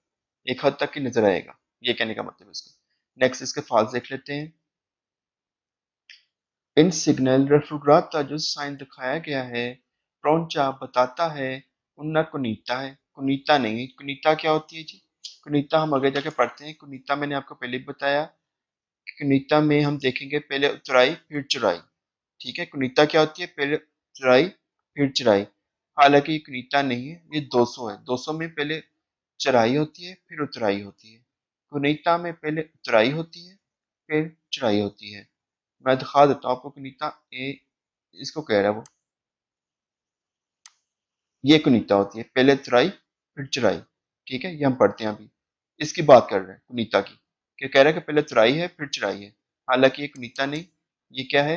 एक हद तक ही नजर आएगा, ये कहने का मतलब है इसका। नेक्स्ट इसके फाल्स देख लेते हैं। इन सिग्नल रेफ्रिजरेटर जो साइन दिखाया गया है प्रौंचा बताता है उन्ना कुनीता है, कुनीता नहीं, कुनीता क्या होती है जी, कुनीता हम आगे जाके पढ़ते हैं, कुनीता मैंने आपको पहले भी बताया, कुनीता में हम देखेंगे पहले उतराई फिर चढ़ाई, ठीक है। कुनीता क्या होती है, पहले चढ़ाई फिर चढ़ाई, हालांकि ये कुनीता नहीं है, ये 200 है, 200 में पहले चढ़ाई होती है फिर उतराई होती है, कुनीता में पहले उतराई होती है फिर चढ़ाई होती है। मैं दिखा देता हूँ आपको कुनीता ए, इसको कह रहा है वो, ये कुनीता होती है, पहले चढ़ाई फिर चढ़ाई, ठीक है, ये हम पढ़ते हैं अभी, इसकी बात कर रहे हैं कुनीता की, क्या कह रहा है कि पहले चढ़ाई है फिर चढ़ाई है, हालांकि ये कुनीता नहीं, ये क्या है,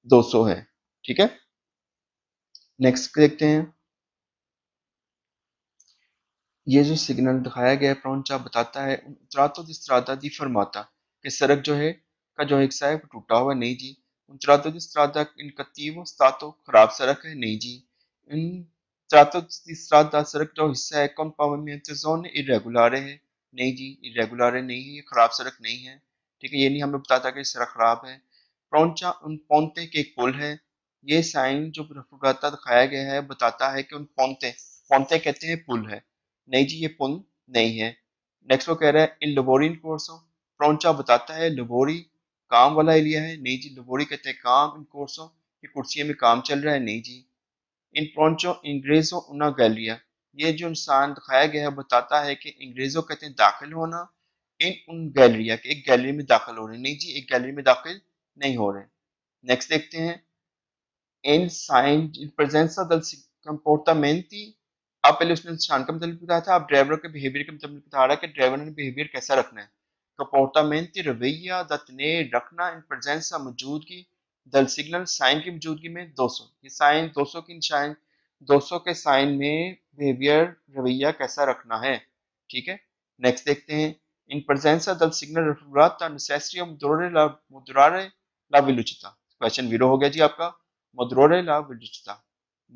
200 है, ठीक है। नेक्स्ट देखते हैं, ये जो सिग्नल दिखाया गया है प्रौंचा बताता है उतरातो दी strada दी फरमाता, कि सड़क जो है का जो हिस्सा है वो टूटा हुआ, नहीं जी। उतरातो दी strada इन कत्तीवो स्तातो खराब सड़क है, नहीं जी। इन उतरातो दी strada सड़क जो हिस्सा है कौन पावरमेंट जोन इरेगुलर है, नहीं जी, इरेगुलर नहीं है, ये खराब सड़क नहीं है, ठीक है, ये नहीं हमें बताता कि सड़क खराब है। प्रौंचा उन पोंते के एक पुल है, ये साइन जो रफुगाता दिखाया गया है बताता है कि उन पोंते, पोंते कहते हैं पुल है, नहीं जी, ये पुल नहीं है। नेक्स्ट वो कह रहा है इन लबोरी इन कोर्सो, प्रौंचा बताता है लबोरी काम वाला एरिया है, नहीं जी, लबोरी कहते हैं काम, इन कोर्सो ये कुर्सियों में काम चल रहा है, नहीं जी। इन प्रौंचो इंग्रेजो उना गैलिया, ये जो इंसान दिखाया गया है बताता है कि अंग्रेजों कहते हैं दाखिल होना इन उन गैलरिया के, एक गैलरी में दाखिल हो रहे हैं, नहीं जी, एक गैलरी में दाखिल नहीं हो रहे। नेक्स्ट देखते हैं इन साइन इन प्रेजेंस कंपोर्टामेंटी, अब पहले उसने निशान का मतलब बताया था, अब ड्राइवर के बिहेवियर का मतलब बता रहा है कि ड्राइवर ने बिहेवियर कैसा रखना है। कंपोर्टामेंटी रवैया, द तने रखना, इन प्रेजेंसा मौजूदगी, द सिग्नल साइन की मौजूदगी में 200, ये साइन 200 की निशान 200 के साइन में बिहेवियर रवैया कैसा रखना है। ठीक है, नेक्स्ट देखते हैं। इन प्रेजेंसा दल सिग्नल रफुराता नेसेसरी मुदरारे ला वेलोसिटी, क्वेश्चन जीरो हो गया जी आपका। मुदरारे ला वेलोसिटी,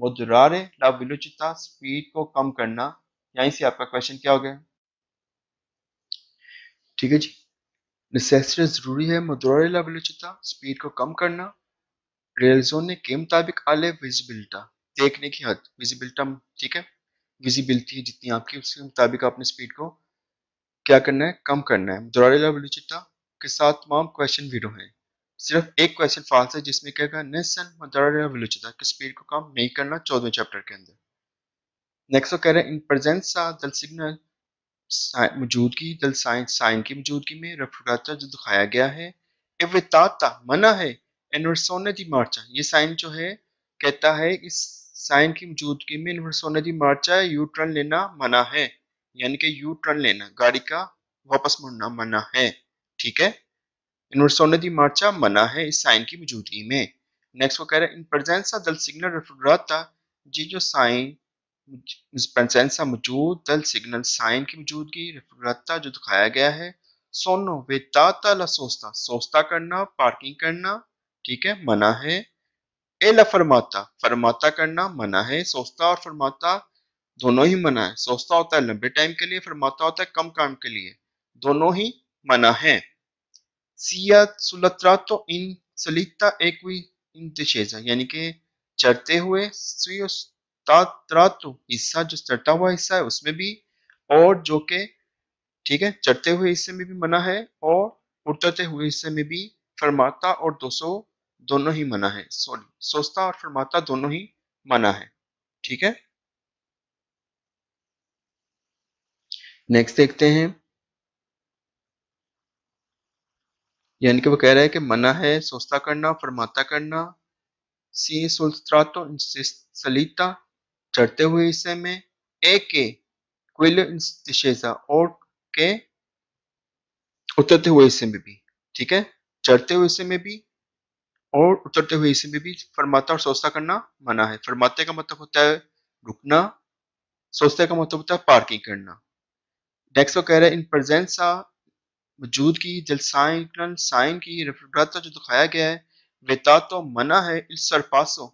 मुदरारे ला वेलोसिटी स्पीड को कम करना, यहीं से आपका क्वेश्चन क्या हो गया। ठीक है जी, नेसेसरी जरूरी है, मुदरारे ला वेलोसिटी स्पीड को कम करना, रेलजोने के मुताबिक आले विजिबिलिटा, देखने की हद विजिबिलिटा, ठीक है, विजिबिलिटी जितनी आपकी उसके मुताबिक आपने स्पीड को क्या करना है, कम करना है। मुदरारे वेलोसिटी के साथ तमाम क्वेश्चन जीरो हैं, सिर्फ एक क्वेश्चन फॉल्स है जिसमें कहेगा नेसन मुदरारे वेलोसिटी की स्पीड को कम नहीं करना 14वें चैप्टर के अंदर। नेक्स्ट तो कह रहे हैं इन प्रेजेंसा दल सिग्नल मौजूदगी दल साइन की मौजूदगी में रेफ्रिजरेटर जो दिखाया गया है एविताता मना है, इन्वर्सोने दी मार्चा, ये साइन जो है कहता है इस साइन की मौजूदगी में इन्वर्सोने दी मार्चा यू टर्न लेना मना है, यानी कि यू टर्न लेना गाड़ी का वापस मुड़ना मना है। ठीक है, इन्वर्सोने दी मार्चा मना है इस साइन की मौजूदगी में। नेक्स्ट वो कह रहे हैं इन प्रेजेंसा दल सिग्नल रेफ्रिजरेटर, जी जो साइन प्रेजेंसा मौजूद दल सिग्नल साइन की मौजूदगी रेफ्रिजरेटर जो दिखाया गया है सोनो वेताता ला सोस्ता, सोस्ता करना पार्किंग करना, ठीक है, मना है। ए ला फरमाता, फरमाता करना मना है, सोस्ता और फरमाता दोनों ही मना है, सोस्ता होता है लंबे टाइम के लिए, फरमाता होता है कम काम के लिए, दोनों ही मना है। सिया सुलत्रातो इन सलीता एक्वी इन दिशेजा, यानी कि चढ़ते हुए हिस्सा जो चढ़ता हुआ हिस्सा है उसमें भी, और जो के ठीक है चढ़ते हुए हिस्से में भी मना है, और उतरते हुए हिस्से में भी फरमाता और 200 दोनों ही मना है, सॉरी सोचता और फरमाता दोनों ही मना है। ठीक है, नेक्स्ट देखते हैं। यानी कि वो कह रहा है कि मना है सोचता करना फरमाता करना, सी सुल्त्रातो सलीता चढ़ते हुए हिस्से में, ए के क्विल दिशेजा और के उतरते हुए हिस्से में भी। ठीक है, चढ़ते हुए हिस्से में भी और उतरते हुए हिस्से में भी फरमाता और सोचता करना मना है। फरमाते का मतलब होता है रुकना, सोचते का मतलब होता है पार्किंग करना। नेक्स्ट वो कह रहा है इन प्रेजेंसा वजूद की जल साइन साइन की रेफ्रिजरेटर जो दिखाया गया है वेता तो मना है इल सरपासो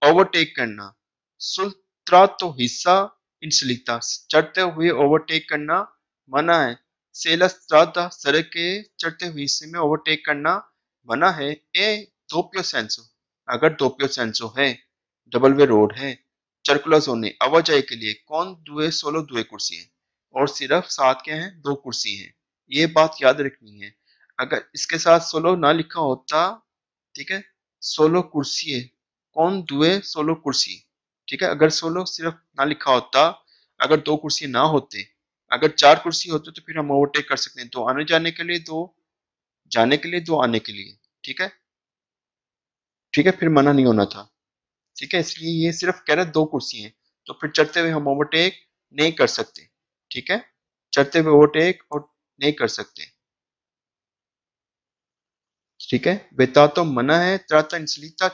ओवरटेक करना, सुल्त्रातो हिस्सा इंसलिता चढ़ते हुए ओवरटेक करना मना है, सेला स्त्रादा सड़क के चढ़ते हुए हिस्से में ओवरटेक करना मना है। ए दोपियो सेंसो, अगर दोपियो सेंसो है डबल वे रोड है, चरकुला जोने आवाजाही के लिए कौन दुए सोलो दुए कुर्सी है, और सिर्फ सात के हैं दो कुर्सी हैं, ये बात याद रखनी है। अगर इसके साथ सोलो ना लिखा होता, ठीक है, सोलो कुर्सी है कौन दुए सोलो कुर्सी, ठीक है, अगर सोलो सिर्फ ना लिखा होता, अगर दो कुर्सी ना होते, अगर चार कुर्सी होते तो फिर हम ओवरटेक कर सकते हैं, दो आने जाने के लिए, दो जाने के लिए, दो आने के लिए। ठीक है, ठीक है, फिर मना नहीं होना था। ठीक है, इसलिए ये सिर्फ कह रहा है दो कुर्सी हैं, तो फिर चढ़ते हुए हम ओवरटेक नहीं कर सकते। ठीक है, चढ़ते हुए ओवरटेक और नहीं कर सकते। ठीक है, बेतातो मना है, त्राता इंसलिता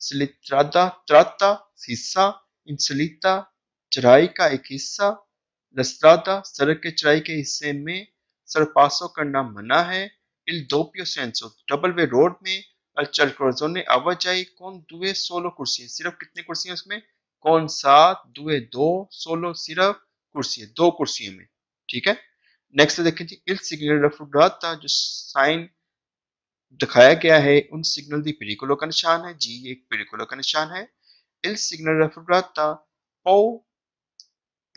त्राता हिस्सा, इंसलिता चराई का एक हिस्सा, रस्त्रादा सड़क के चराई के हिस्से में सरपासो करना मना है, इल दोपियो सेंसो डबल वे रोड में, अल्चर क्रोजो ने आवाजाही कौन दुए सोलो कुर्सी, सिर्फ कितनी कुर्सी है उसमें, कौन सात दुए दो सोलो सिर्फ कुर्सी है दो कुर्सियों में। ठीक है, नेक्स्ट देखें जी इल सिग्नल रफुडाता जो साइन दिखाया गया है उन सिग्नल दी पेरिकुलो का निशान है, जी ये एक पेरिकुलो का निशान है। इल signal raffigurata o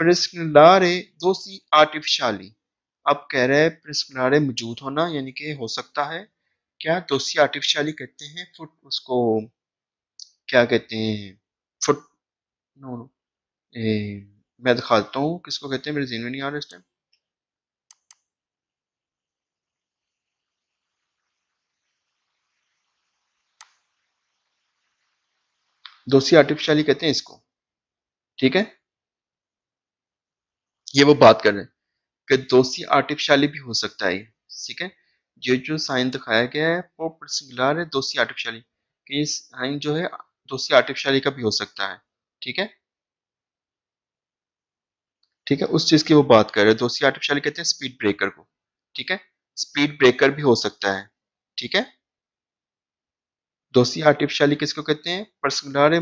prescindere dosi artificiali, अब कह रहे हैं प्रिस्क्रिनारे मौजूद होना, यानी कि हो सकता है क्या दोसी आर्टिफिशियली कहते हैं फुट उसको क्या कहते हैं फुट, नो नो मैं दिखाता हूँ किसको कहते हैं, मेरे ज़हन में नहीं आ रहा इस टाइम। दोसी आर्टिफिशियली कहते हैं इसको। ठीक है, ये वो बात कर रहे हैं कि दोषी आर्टिफिशियली भी हो सकता है, ठीक है। ये जो साइन दिखाया गया है वो सिंगुलर है, दोषी आर्टिफिशियली, कि ये साइन जो है दोषी आर्टिफिशियली का भी हो सकता है, ठीक है। ठीक है, उस चीज की वो बात कर रहे हैं, दोषी आर्टिफिशियली कहते हैं स्पीड ब्रेकर को, ठीक है। स्पीड ब्रेकर भी हो सकता है, ठीक है। दोषी आर्टिफिशियली किसको कहते हैं, परसिंगुलर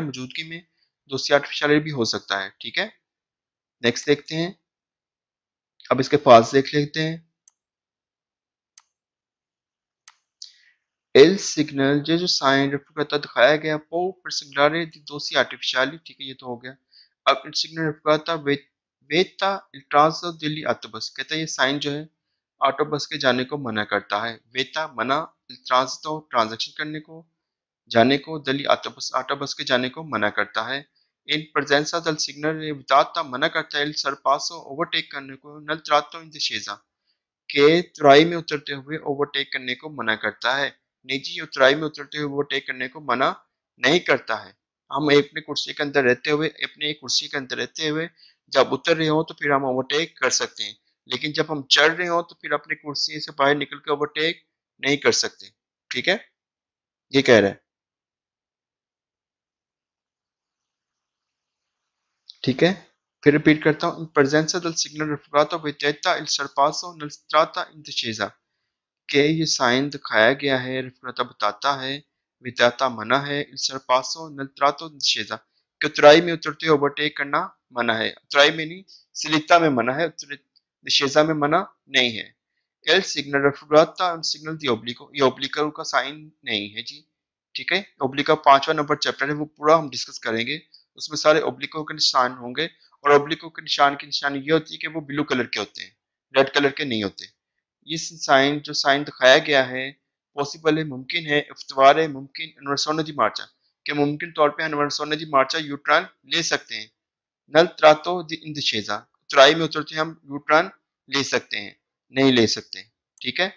मौजूदगी में दोषी आर्टिफिशियली भी हो सकता है, ठीक है। नेक्स्ट देखते हैं, अब इसके पास देख लेते हैं। एल सिग्नल जो साइन रेफर करता दिखाया गया वो परसिंगुलर दोषी आर्टिफिशियली, ठीक है, ये तो हो गया। अब इट सिग्नल रेफर करता वेता इल्ट्रांसो दिल्ली ऑटोबस, कहता है ये साइन जो है ऑटोबस के जाने को मना करता है। वेता मना, ट्रांसतो ट्रांजैक्शन करने को, जाने को, दिल्ली ऑटोबस ऑटोबस के जाने को मना करता है। इन प्रेजेंसा दल सिग्नल विदाता मना करता है, सरपासो ओवरटेक करने को, नल trato इन दिशेजा के चौराई में उतरते हुए ओवरटेक करने को मना करता है। निजी चौराई में उतरते हुए ओवरटेक करने को मना नहीं करता है। हम अपनी कुर्सी के अंदर रहते हुए, अपनी एक कुर्सी के अंदर रहते हुए जब उतर रहे हो तो फिर हम ओवरटेक कर सकते हैं, लेकिन जब हम चढ़ रहे हो तो फिर अपनी कुर्सी से बाहर निकल के ओवरटेक नहीं कर सकते, ठीक है, ये कह रहा है, ठीक है। फिर रिपीट करता हूँ, presenza del signal raffigurato vietata il sorpasso nel strada indecisa, के ये साइन दिखाया गया है, रेफरता बताता है, विदाता मना है, इल सरपासो नल trato indecisa, कि उतराई में उतरते ओवरटेक करना मना है, उतराई में नहीं, सिलिता में मना है, दिशेजा में मना नहीं है। एल सिग्नल रेफरता सिग्नल दी ओब्लिको, ये ओब्लिको का साइन नहीं है जी, ठीक है। ओब्लिको 5वां नंबर चैप्टर है, वो पूरा हम डिस्कस करेंगे, उसमें सारे ओब्लिको के निशान होंगे, और ओब्लिको के निशान की निशानी ये होती है कि वो ब्लू कलर के होते हैं, रेड कलर के नहीं होते। इस साइन जो साइन दिखाया गया है पॉसिबल है, मुमकिन है, इफ्तवार है, मुमकिन इन्वर्सोने दी मार्चा, कि मुमकिन तौर पे इन्वर्सोने दी मार्चा यूट्रान ले सकते हैं। नल त्रातो दी इंदशेजा, उतराई में उतरते हम यूट्रान ले सकते हैं, नहीं ले सकते, ठीक है।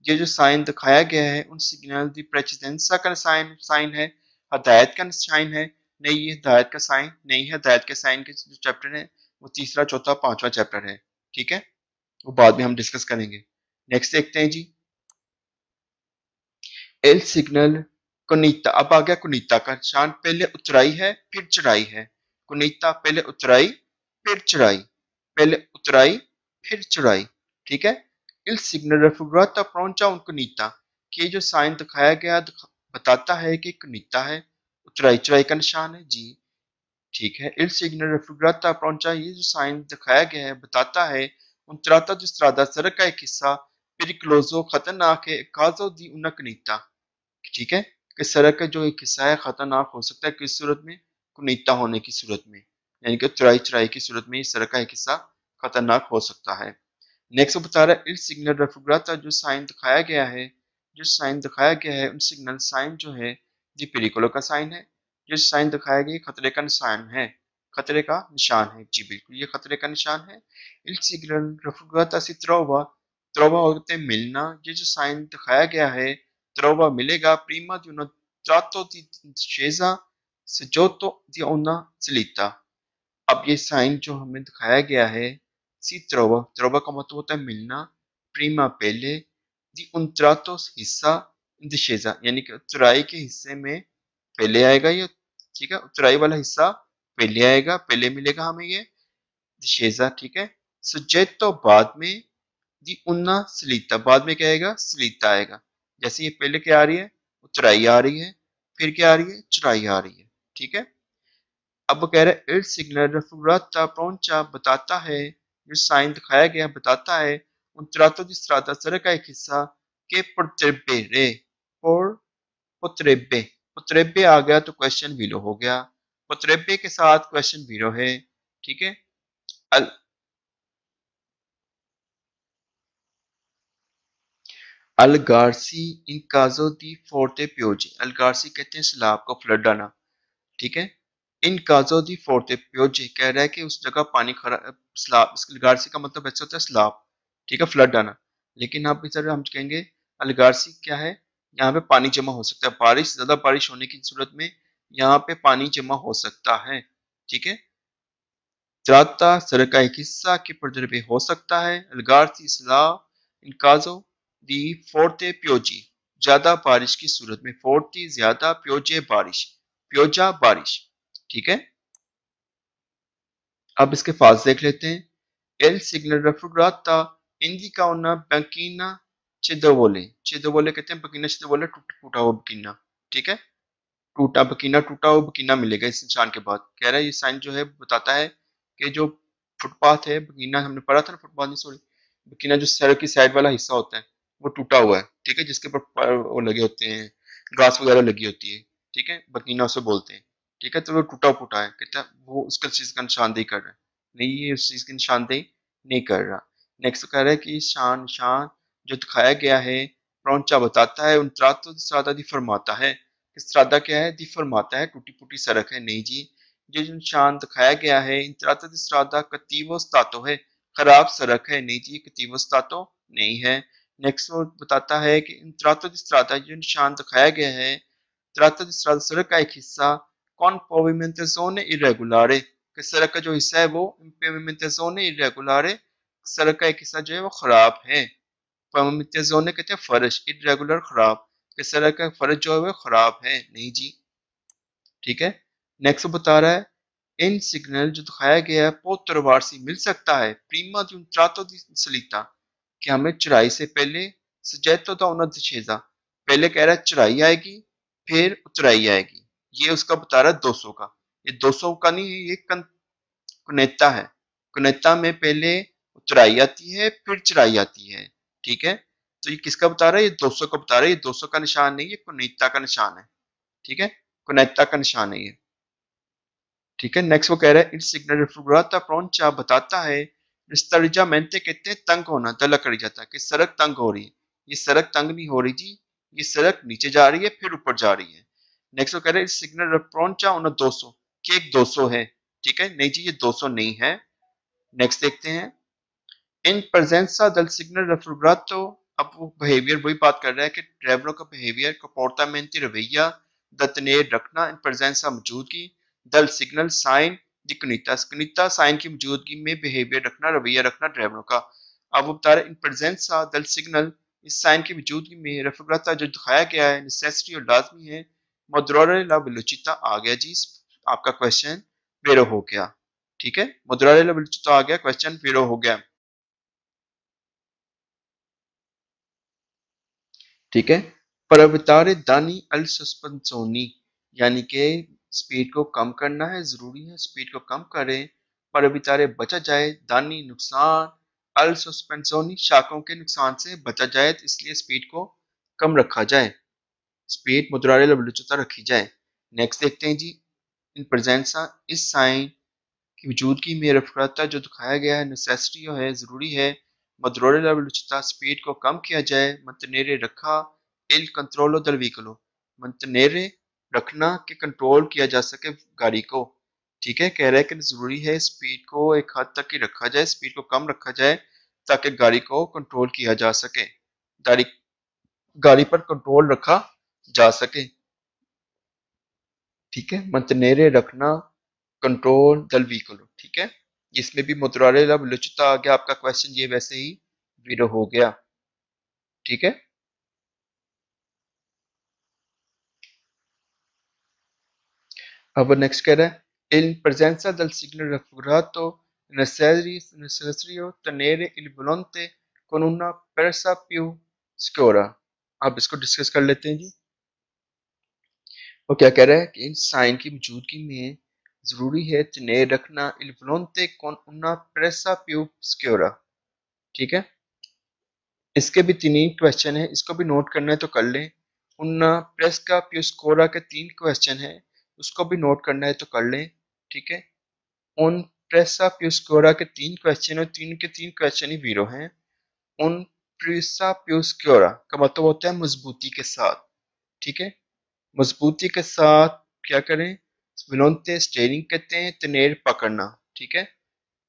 ये जो साइन दिखाया गया है उन सिग्नल दी प्रेसिडेंसा का साइन साइन है, हदायत का साइन है, नहीं ये हदायत का साइन नहीं है, हदायत के साइन के जो चैप्टर है वो तीसरा, चौथा, पांचवा चैप्टर है, ठीक है, वो बाद में हम डिस्कस करेंगे। नेक्स्ट देखते हैं जी, एल सिग्नल कुनीता, अब आ गया कुनीता का निशान, पहले उतराई है फिर चढ़ाई है। कुनीता पहले उतराई फिर चढ़ाई, पहले उतराई फिर चढ़ाई, ठीक है। इल सिग्नल रेफुग्राता पहुंचा उन कुनीता, कि जो साइन दिखाया गया बताता है कि कुनीता है, उतराई चढ़ाई का निशान है जी, ठीक है। इल सिग्नल रेफुग्राता पहुंचा, ये जो साइन दिखाया गया है बताता है उन त्राता जो स्त्रादा सड़क का एक हिस्सा पेरिक्लोजो खतरनाक है, काजो दी उना कुनीता, ठीक है, कि सड़क का जो एक हिस्सा है खतरनाक हो सकता है किस सूरत में, कुनीता होने की सूरत में, यानी कि चौड़ाई चढ़ाई की सूरत में इस सड़क का एक हिस्सा खतरनाक हो सकता है। नेक्स्ट बता रहा है इल सिग्नल रेफुग्राता, जो साइन दिखाया गया है, जो साइन दिखाया गया है उन सिग्नल साइन जो है जी पेरिकुलो का साइन है, जो साइन दिखाया गया खतरे का निशान है, खतरे का निशान है जी, बिल्कुल ये खतरे का निशान है। इल सिग्नल रेफुग्राता सी त्रोवा, त्रोवा होते हैं मिलना, ये जो साइन दिखाया गया है trova मिलेगा prima di un tratto di discesa soggiotto di una salita। अब ये साइन जो हमें दिखाया गया है सी त्रोवा, त्रोवा का मतलब होता है मिलना, प्रीमा पहले, दी उन tratos हिस्सा, discesa यानी कि चौड़ाई के हिस्से में पहले आएगा ये, ठीक है, चौड़ाई वाला हिस्सा पहले आएगा, पहले मिलेगा हमें ये discesa, ठीक है। soggetto बाद में, दी उन्ना सलीता बाद में क्या आएगा, सलीता आएगा। जैसे ये पहले क्या आ रही है, चौड़ाई आ रही है, फिर क्या आ रही है, चौड़ाई आ रही है, ठीक है। अब वो कह रहा है इल सिग्नल रेफुराता पहुंचा बताता है, जो साइन दिखाया गया बताता है उन त्रातो di strada सड़क का एक हिस्सा के potrebbe और potrebbe, potrebbe आ गया तो क्वेश्चन वीलो हो गया, potrebbe के साथ क्वेश्चन वीलो है, ठीक है। अलगारसी इन काजो दी फोर्टे प्योजी, अलगारसी कहते हैं सैलाब को, फ्लड आना, ठीक है। इन काजो दी फोर्टे प्योजी कह रहा है कि उस जगह पानी खरा, सैलाब, अलगारसी का मतलब ऐसे होता है सैलाब, ठीक है, फ्लड आना। लेकिन आप इस तरह हम कहेंगे अलगारसी क्या है, यहाँ पे पानी जमा हो सकता है, बारिश, ज्यादा बारिश होने की सूरत में यहाँ पे पानी जमा हो सकता है, ठीक है। tratta sarà एक हिस्सा के पर्दे हो सकता है अलगारसी सलाह इन caso di forte pioggia ज्यादा बारिश की सूरत में forte ज्यादा pioggia बारिश pioggia बारिश ठीक है। अब इसके फाज देख लेते हैं El signal raffigurata indica una banchina cedevole कहते हैं बकीना cedevole टूटा हुआ बकीना ठीक है। टूटा हुआ बकीना मिलेगा इस निशान के बाद कह रहा है ये साइन जो है बताता है कि जो फुटपाथ है बकीना हमने पढ़ा था ना फुटपाथ नहीं सॉरी बकीना जो सड़क की साइड वाला हिस्सा होता है वो टूटा हुआ है ठीक है जिसके ऊपर वो लगे होते हैं घास वगैरह लगी होती है ठीक है बकीना उसे बोलते हैं ठीक है। तो वो टूटा फूटा है कहता है वो उसका चीज का निशानदेही कर रहा है नहीं ये उस चीज की निशानदेही नहीं कर रहा। नेक्स्ट कह रहा है कि शान निशान जो दिखाया गया है प्रौंचा बताता है उन त्रातो सादा दी फरमाता है कि स्त्रादा क्या है दी फरमाता है टूटी फूटी सड़क है नहीं जी जो निशान दिखाया गया है इन त्रातो दी स्त्रादा कतीवो स्तातो है खराब सड़क है नहीं जी कतीवो स्तातो नहीं है। नेक्स्ट वो बताता है कि इन त्रातो दी स्त्रादा जो निशान दिखाया गया है त्रातो दी स्त्रादा सड़क का एक हिस्सा कौन pavimentazione irregolare कि सड़क का जो हिस्सा है वो pavimentazione irregolare सड़क का एक हिस्सा जो है वो खराब है। pavimentazione कहते हैं फर्श irregular खराब कि सड़क का फर्श जो है वो खराब है नहीं जी ठीक है। नेक्स्ट बता रहा है इन सिग्नल जो दिखाया गया है पोत्रवार से मिल सकता है प्रीमा di un tratto di salita कि हमें चढ़ाई से पहले सजेतो da una discesa पहले कह रहा है चढ़ाई आएगी फिर उतराई आएगी ये उसका बता रहा है 200 का ये 200 का नहीं है ये कुनेता है कुनेता में पहले उतराई आती है फिर चढ़ाई आती है ठीक है। तो ये किसका बता रहा है ये 200 का बता रहा है ये 200 का निशान नहीं ये कुनेता का निशान है ठीक है कुनेता का निशान है ये ठीक है। नेक्स्ट वो कह रहा है इट सिग्नल रिफुगराता प्रोंचा बताता है रिस्टरिजामेंटे कहते हैं तंग होना दला करी जाता है कि सड़क तंग हो रही है ये सड़क तंग नहीं हो रही जी ये सड़क नीचे जा रही है फिर ऊपर जा रही है। नेक्स्ट वो कह रहे हैं सिग्नल प्रोंचा उन 200 कि एक 200 है ठीक है नहीं जी ये 200 नहीं है। नेक्स्ट देखते हैं इन प्रेजेंसा दल सिग्नल रेफुगरातो अब वो बिहेवियर वही बात कर रहा है कि ड्राइवरों का बिहेवियर comportamenti रवैया दतनेर रखना इन प्रेजेंसा मौजूदगी दल सिग्नल साइन दी कनिता साइन की मौजूदगी में बिहेवियर रखना रवैया रखना ड्राइवरों का। अब वो बता रहे इन प्रेजेंसा दल सिग्नल इस साइन की मौजूदगी में रेफुगराता जो दिखाया गया है नेसेसिटी और लाजमी है मदुरारे ला वेलोचिता आ गया जी आपका क्वेश्चन वेरो हो गया ठीक है मदुरारे ला वेलोचिता आ गया क्वेश्चन वेरो हो गया ठीक है। परवतारे दानी अल सस्पेंसोनी यानी कि स्पीड को कम करना है जरूरी है स्पीड को कम करें परवितारे बचा जाए दानी नुकसान अल सस्पेंसोनी शाखों के नुकसान से बचा जाए तो इसलिए स्पीड को कम रखा जाए स्पीड मुद्रारे लबलुचता रखी जाए। नेक्स्ट देखते हैं जी इन प्रेजेंसा इस साइन की मौजूदगी में रफ्तार जो दिखाया गया है नेसेसिटी है जरूरी है मदरोरे लबलुचता स्पीड को कम किया जाए मंतनेरे रखा इल कंट्रोलो दल व्हीकलो मंतनेरे रखना के कंट्रोल किया जा सके गाड़ी को ठीक है। कह रहा है कि जरूरी है स्पीड को एक हद तक ही रखा जाए स्पीड को कम रखा जाए ताकि गाड़ी को कंट्रोल किया जा सके गाड़ी गाड़ी पर कंट्रोल रखा जा सके ठीक है। मंतनेरे रखना कंट्रोल दल व्हीकल ठीक है इसमें भी मुद्रारे लचता आ गया आपका क्वेश्चन ये वैसे ही जीरो हो गया ठीक है। अब नेक्स्ट कह रहा है इन presenza del signo raffigurato necessario tenere il volante con una persa più scura। अब इसको डिस्कस कर लेते हैं जी। वो क्या कह रहा है कि इन साइन की मौजूदगी में जरूरी है तने रखना il volante con una persa più scura ठीक है। इसके भी तीन क्वेश्चन है इसको भी नोट करना है तो कर लें उन प्रेस का प्यूस्कोरा के 3 क्वेश्चन है उसको भी नोट करना है तो कर लें ठीक है। उन प्रेसा प्यूस्कोरा के 3 क्वेश्चन और 3 के 3 क्वेश्चन ही वीरो हैं। उन प्रेसा प्यूस्कोरा का मतलब होता है मजबूती के साथ ठीक है। मजबूती के साथ क्या करें विलोनते स्टेयरिंग कहते हैं तनेर पकड़ना ठीक है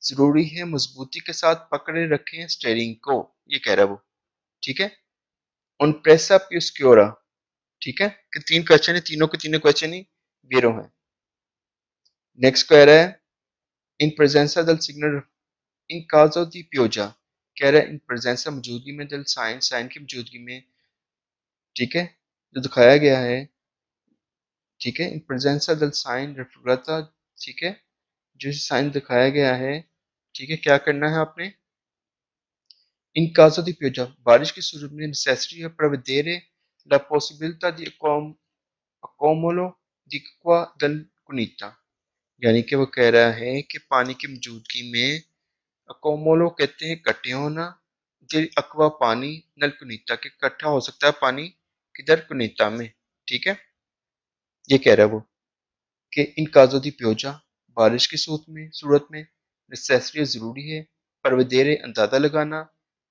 जरूरी है मजबूती के साथ पकड़े रखें स्टेयरिंग को ये कह रहा है वो ठीक है। उन प्रेसा प्यूस्क्योरा ठीक है कि 3 क्वेश्चन है तीनों के तीनों क्वेश्चन ही वीरो हैं। नेक्स्ट कह रहा है इन प्रेजेंसा del सिग्नल इन काजो दी पियोजा, कह रहा है इन प्रेजेंसा मौजूदगी में del साइन, साइन की मौजूदगी में, ठीक है, जो दिखाया गया है, ठीक है, इन प्रेजेंसा del साइन रेफ्रिजरेटा, ठीक है, जो साइन दिखाया गया है, ठीक है, क्या करना है आपने, इन caso di pioggia, बारिश की सूरत में नेसेसरी है prevedere la possibilità di accumulo di acqua dal cunita, यानी कि वो कह रहा है कि पानी की मौजूदगी में अकोमोलो कहते हैं इकट्ठे होना, दिल अक्वा पानी नल कुनीता के इकट्ठा हो सकता है पानी किधर कुनीता में, ठीक है, ये कह रहा है वो कि इन काजो दी प्योजा बारिश की सूरत में नेसेसरी जरूरी है, परवदेरे अंदाजा लगाना,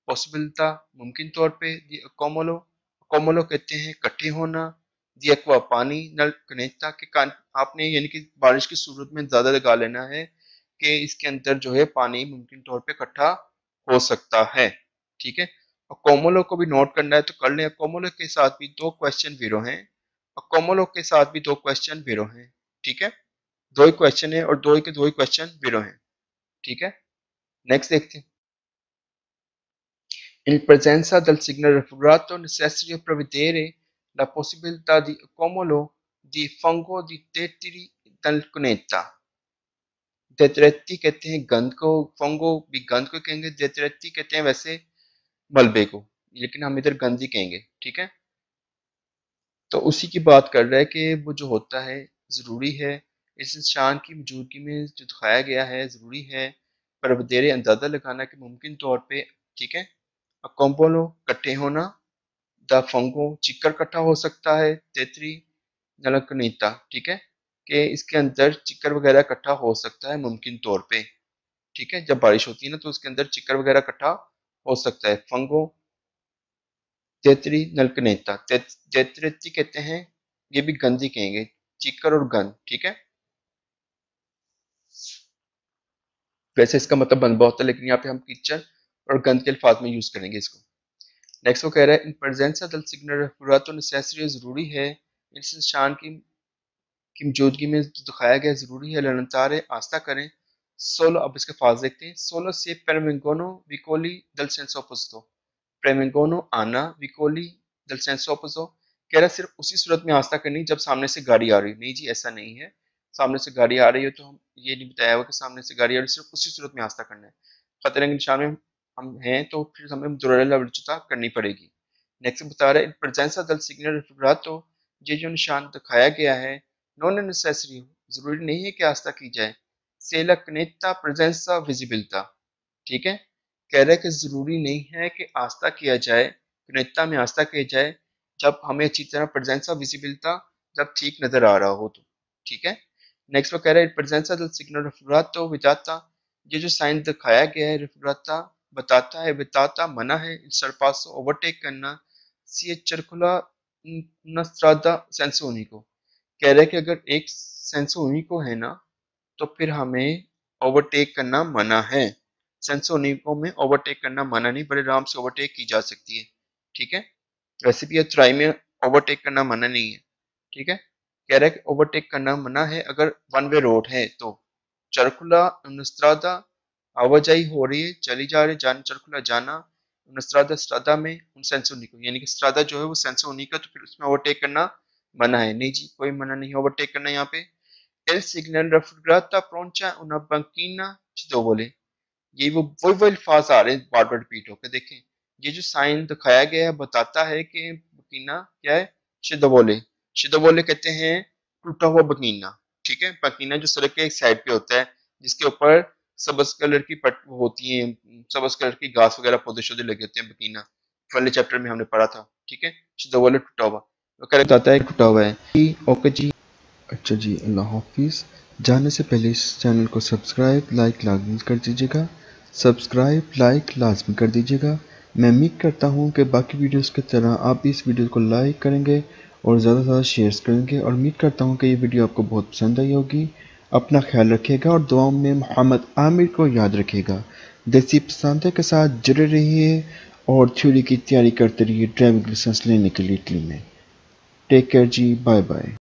पॉसिबिलिटा मुमकिन तौर पे, दी अकोमोलो अकोमोलो कहते हैं इकट्ठे होना, दी अक्वा पानी नल कनेक्टा के कान आपने यानी कि बारिश की सूरत में अंदाजा लगा लेना है कि इसके अंदर जो है पानी मुमकिन तौर पे इकट्ठा हो सकता है, ठीक है। अकोमोलो को भी नोट करना है तो कर लें, अकोमोलो के साथ भी दो क्वेश्चन जीरो हैं, अकोमोलो के साथ भी दो क्वेश्चन जीरो हैं, ठीक है, दो ही क्वेश्चन है और दो ही क्वेश्चन जीरो हैं, ठीक है। नेक्स्ट देखते हैं in presenza del signal raffigurato necessario prevedere la possibilità di accumulo di fango di tetri dal cuneta, देतरत्ती कहते हैं गंद को, फंगो भी गंद को कहेंगे, देतरत्ती कहते हैं वैसे मलबे को, लेकिन हम इधर गंद ही कहेंगे, ठीक है। तो उसी की बात कर रहा है कि वो जो होता है ज़रूरी है इस इंसान की मौजूदगी में जो दिखाया गया है ज़रूरी है पर वधेरे अंदाज़ा लगाना कि मुमकिन तौर पे, ठीक है, अकोम्पोलो इकट्ठे होना, द फंगो चिक्कर इकट्ठा हो सकता है, तेतरी नलकनीता, ठीक है, कि इसके अंदर चिक्कर वगैरह इकट्ठा हो सकता है मुमकिन तौर पे, ठीक है, जब बारिश होती है ना तो उसके अंदर चिक्कर वगैरह इकट्ठा हो सकता है, फंगो तेतरी नलकनेता, तेतरेती कहते हैं ये भी गंद ही कहेंगे, चिक्कर और गंद, ठीक है, वैसे इसका मतलब बनबा होता है लेकिन यहाँ पे हम कीचड़ और गंद के अल्फाज में यूज करेंगे इसको। नेक्स्ट वो कह रहा है इन प्रेजेंस दल सिग्नल पूरा तो नेसेसरी जरूरी है इस निशान की मौजूदगी में जो दिखाया गया जरूरी है लगातार आस्था करें, सोलो, अब इसके फाज देखते हैं, सोलो से पेरमेंगोनो विकोली दल सेंसोपोजितो, प्रेमेंगोनो आना विकोली दल सेंसोपोजो, कह रहा सिर्फ उसी सूरत में आस्था करनी जब सामने से गाड़ी आ रही, नहीं जी ऐसा नहीं है, सामने से गाड़ी आ रही हो तो हम ये नहीं बताया हुआ कि सामने से गाड़ी आ रही, सिर्फ उसी सूरत में आस्था करना है, खतरे के निशान में हम हैं तो फिर हमें दुर्लभता करनी पड़ेगी। नेक्स्ट बता रहे हैं प्रेजेंसा दल सिग्नल, तो ये जो निशान दिखाया गया है नॉन नेसेसरी, जरूरी नहीं है कि आस्था की जाए, सेला कनेक्टा प्रेजेंसा विजिबिलिटा, ठीक है, कह रहा है कि जरूरी नहीं है कि आस्था किया जाए, कनेक्टा में आस्था किया जाए जब हमें अच्छी तरह प्रेजेंसा विजिबिलिटा जब ठीक नजर आ रहा हो तो, ठीक है। नेक्स्ट वो कह रहा है प्रेजेंसा दल सिग्नल रेफरेंटो विदाता, ये जो साइन दिखाया गया है रेफरेंटा बताता है, विदाता मना है, सरपास ओवरटेक करना, सी चरकुला नस्त्रादा सेंसोनी को, कह रहा है कि अगर एक सेंसोनी को है ना तो फिर हमें ओवरटेक करना मना है, सेंसोनिको में ओवरटेक करना मना नहीं, बड़े आराम से ओवरटेक की जा सकती है, ठीक है, वैसे भी थ्राई में ओवरटेक करना मना नहीं है, ठीक है, कह रहा है कि ओवरटेक करना मना है अगर वन वे रोड है तो, चरकुला नस्त्रादा आवाजाही हो रही है, चली जा रही, चरकुला जाना, नस्त्रादा स्त्रादा में उन सेंसोनिको, यानी कि स्त्रादा जो है वो सेंसोनिको, तो फिर उसमें ओवरटेक करना मना है, नहीं जी कोई मना नहीं ओवरटेक करना यहाँ पे। El signal raffigurata pronuncia una banchina बोले, ये वो अल्फाज आ रहे हैं बार बार रिपीट होकर, देखें ये जो साइन दिखाया गया है बताता है कि बकीना क्या है, शिदोबोले, शिदोबोले कहते हैं टूटा हुआ बकीना, ठीक है, बकीना जो सड़क के एक साइड पे होता है जिसके ऊपर सबज कलर की पट होती है, सबज कलर की घास वगैरह पौधे शौधे लगे होते हैं, बकीना पहले चैप्टर में हमने पढ़ा था, ठीक है, शिदोबोले टूटा हुआ, वो कह बताता है टूटा हुआ है, ओके जी, अच्छा जी, अल्लाह हाफिज़। जाने से पहले इस चैनल को सब्सक्राइब लाइक लाजमी कर दीजिएगा, सब्सक्राइब लाइक लाजमी कर दीजिएगा। मैं उम्मीद करता हूँ कि बाकी वीडियोस की तरह आप भी इस वीडियो को लाइक करेंगे और ज़्यादा से ज़्यादा शेयर करेंगे, और उम्मीद करता हूँ कि ये वीडियो आपको बहुत पसंद आई होगी। अपना ख्याल रखिएगा और दुआओं में मोहम्मद आमिर को याद रखिएगा। देसी पसंद के साथ जुड़े रहिए और थ्योरी की तैयारी करते रहिए ड्राइविंग लाइसेंस लेने के लिए इटली में। टेक केयर जी, बाय बाय।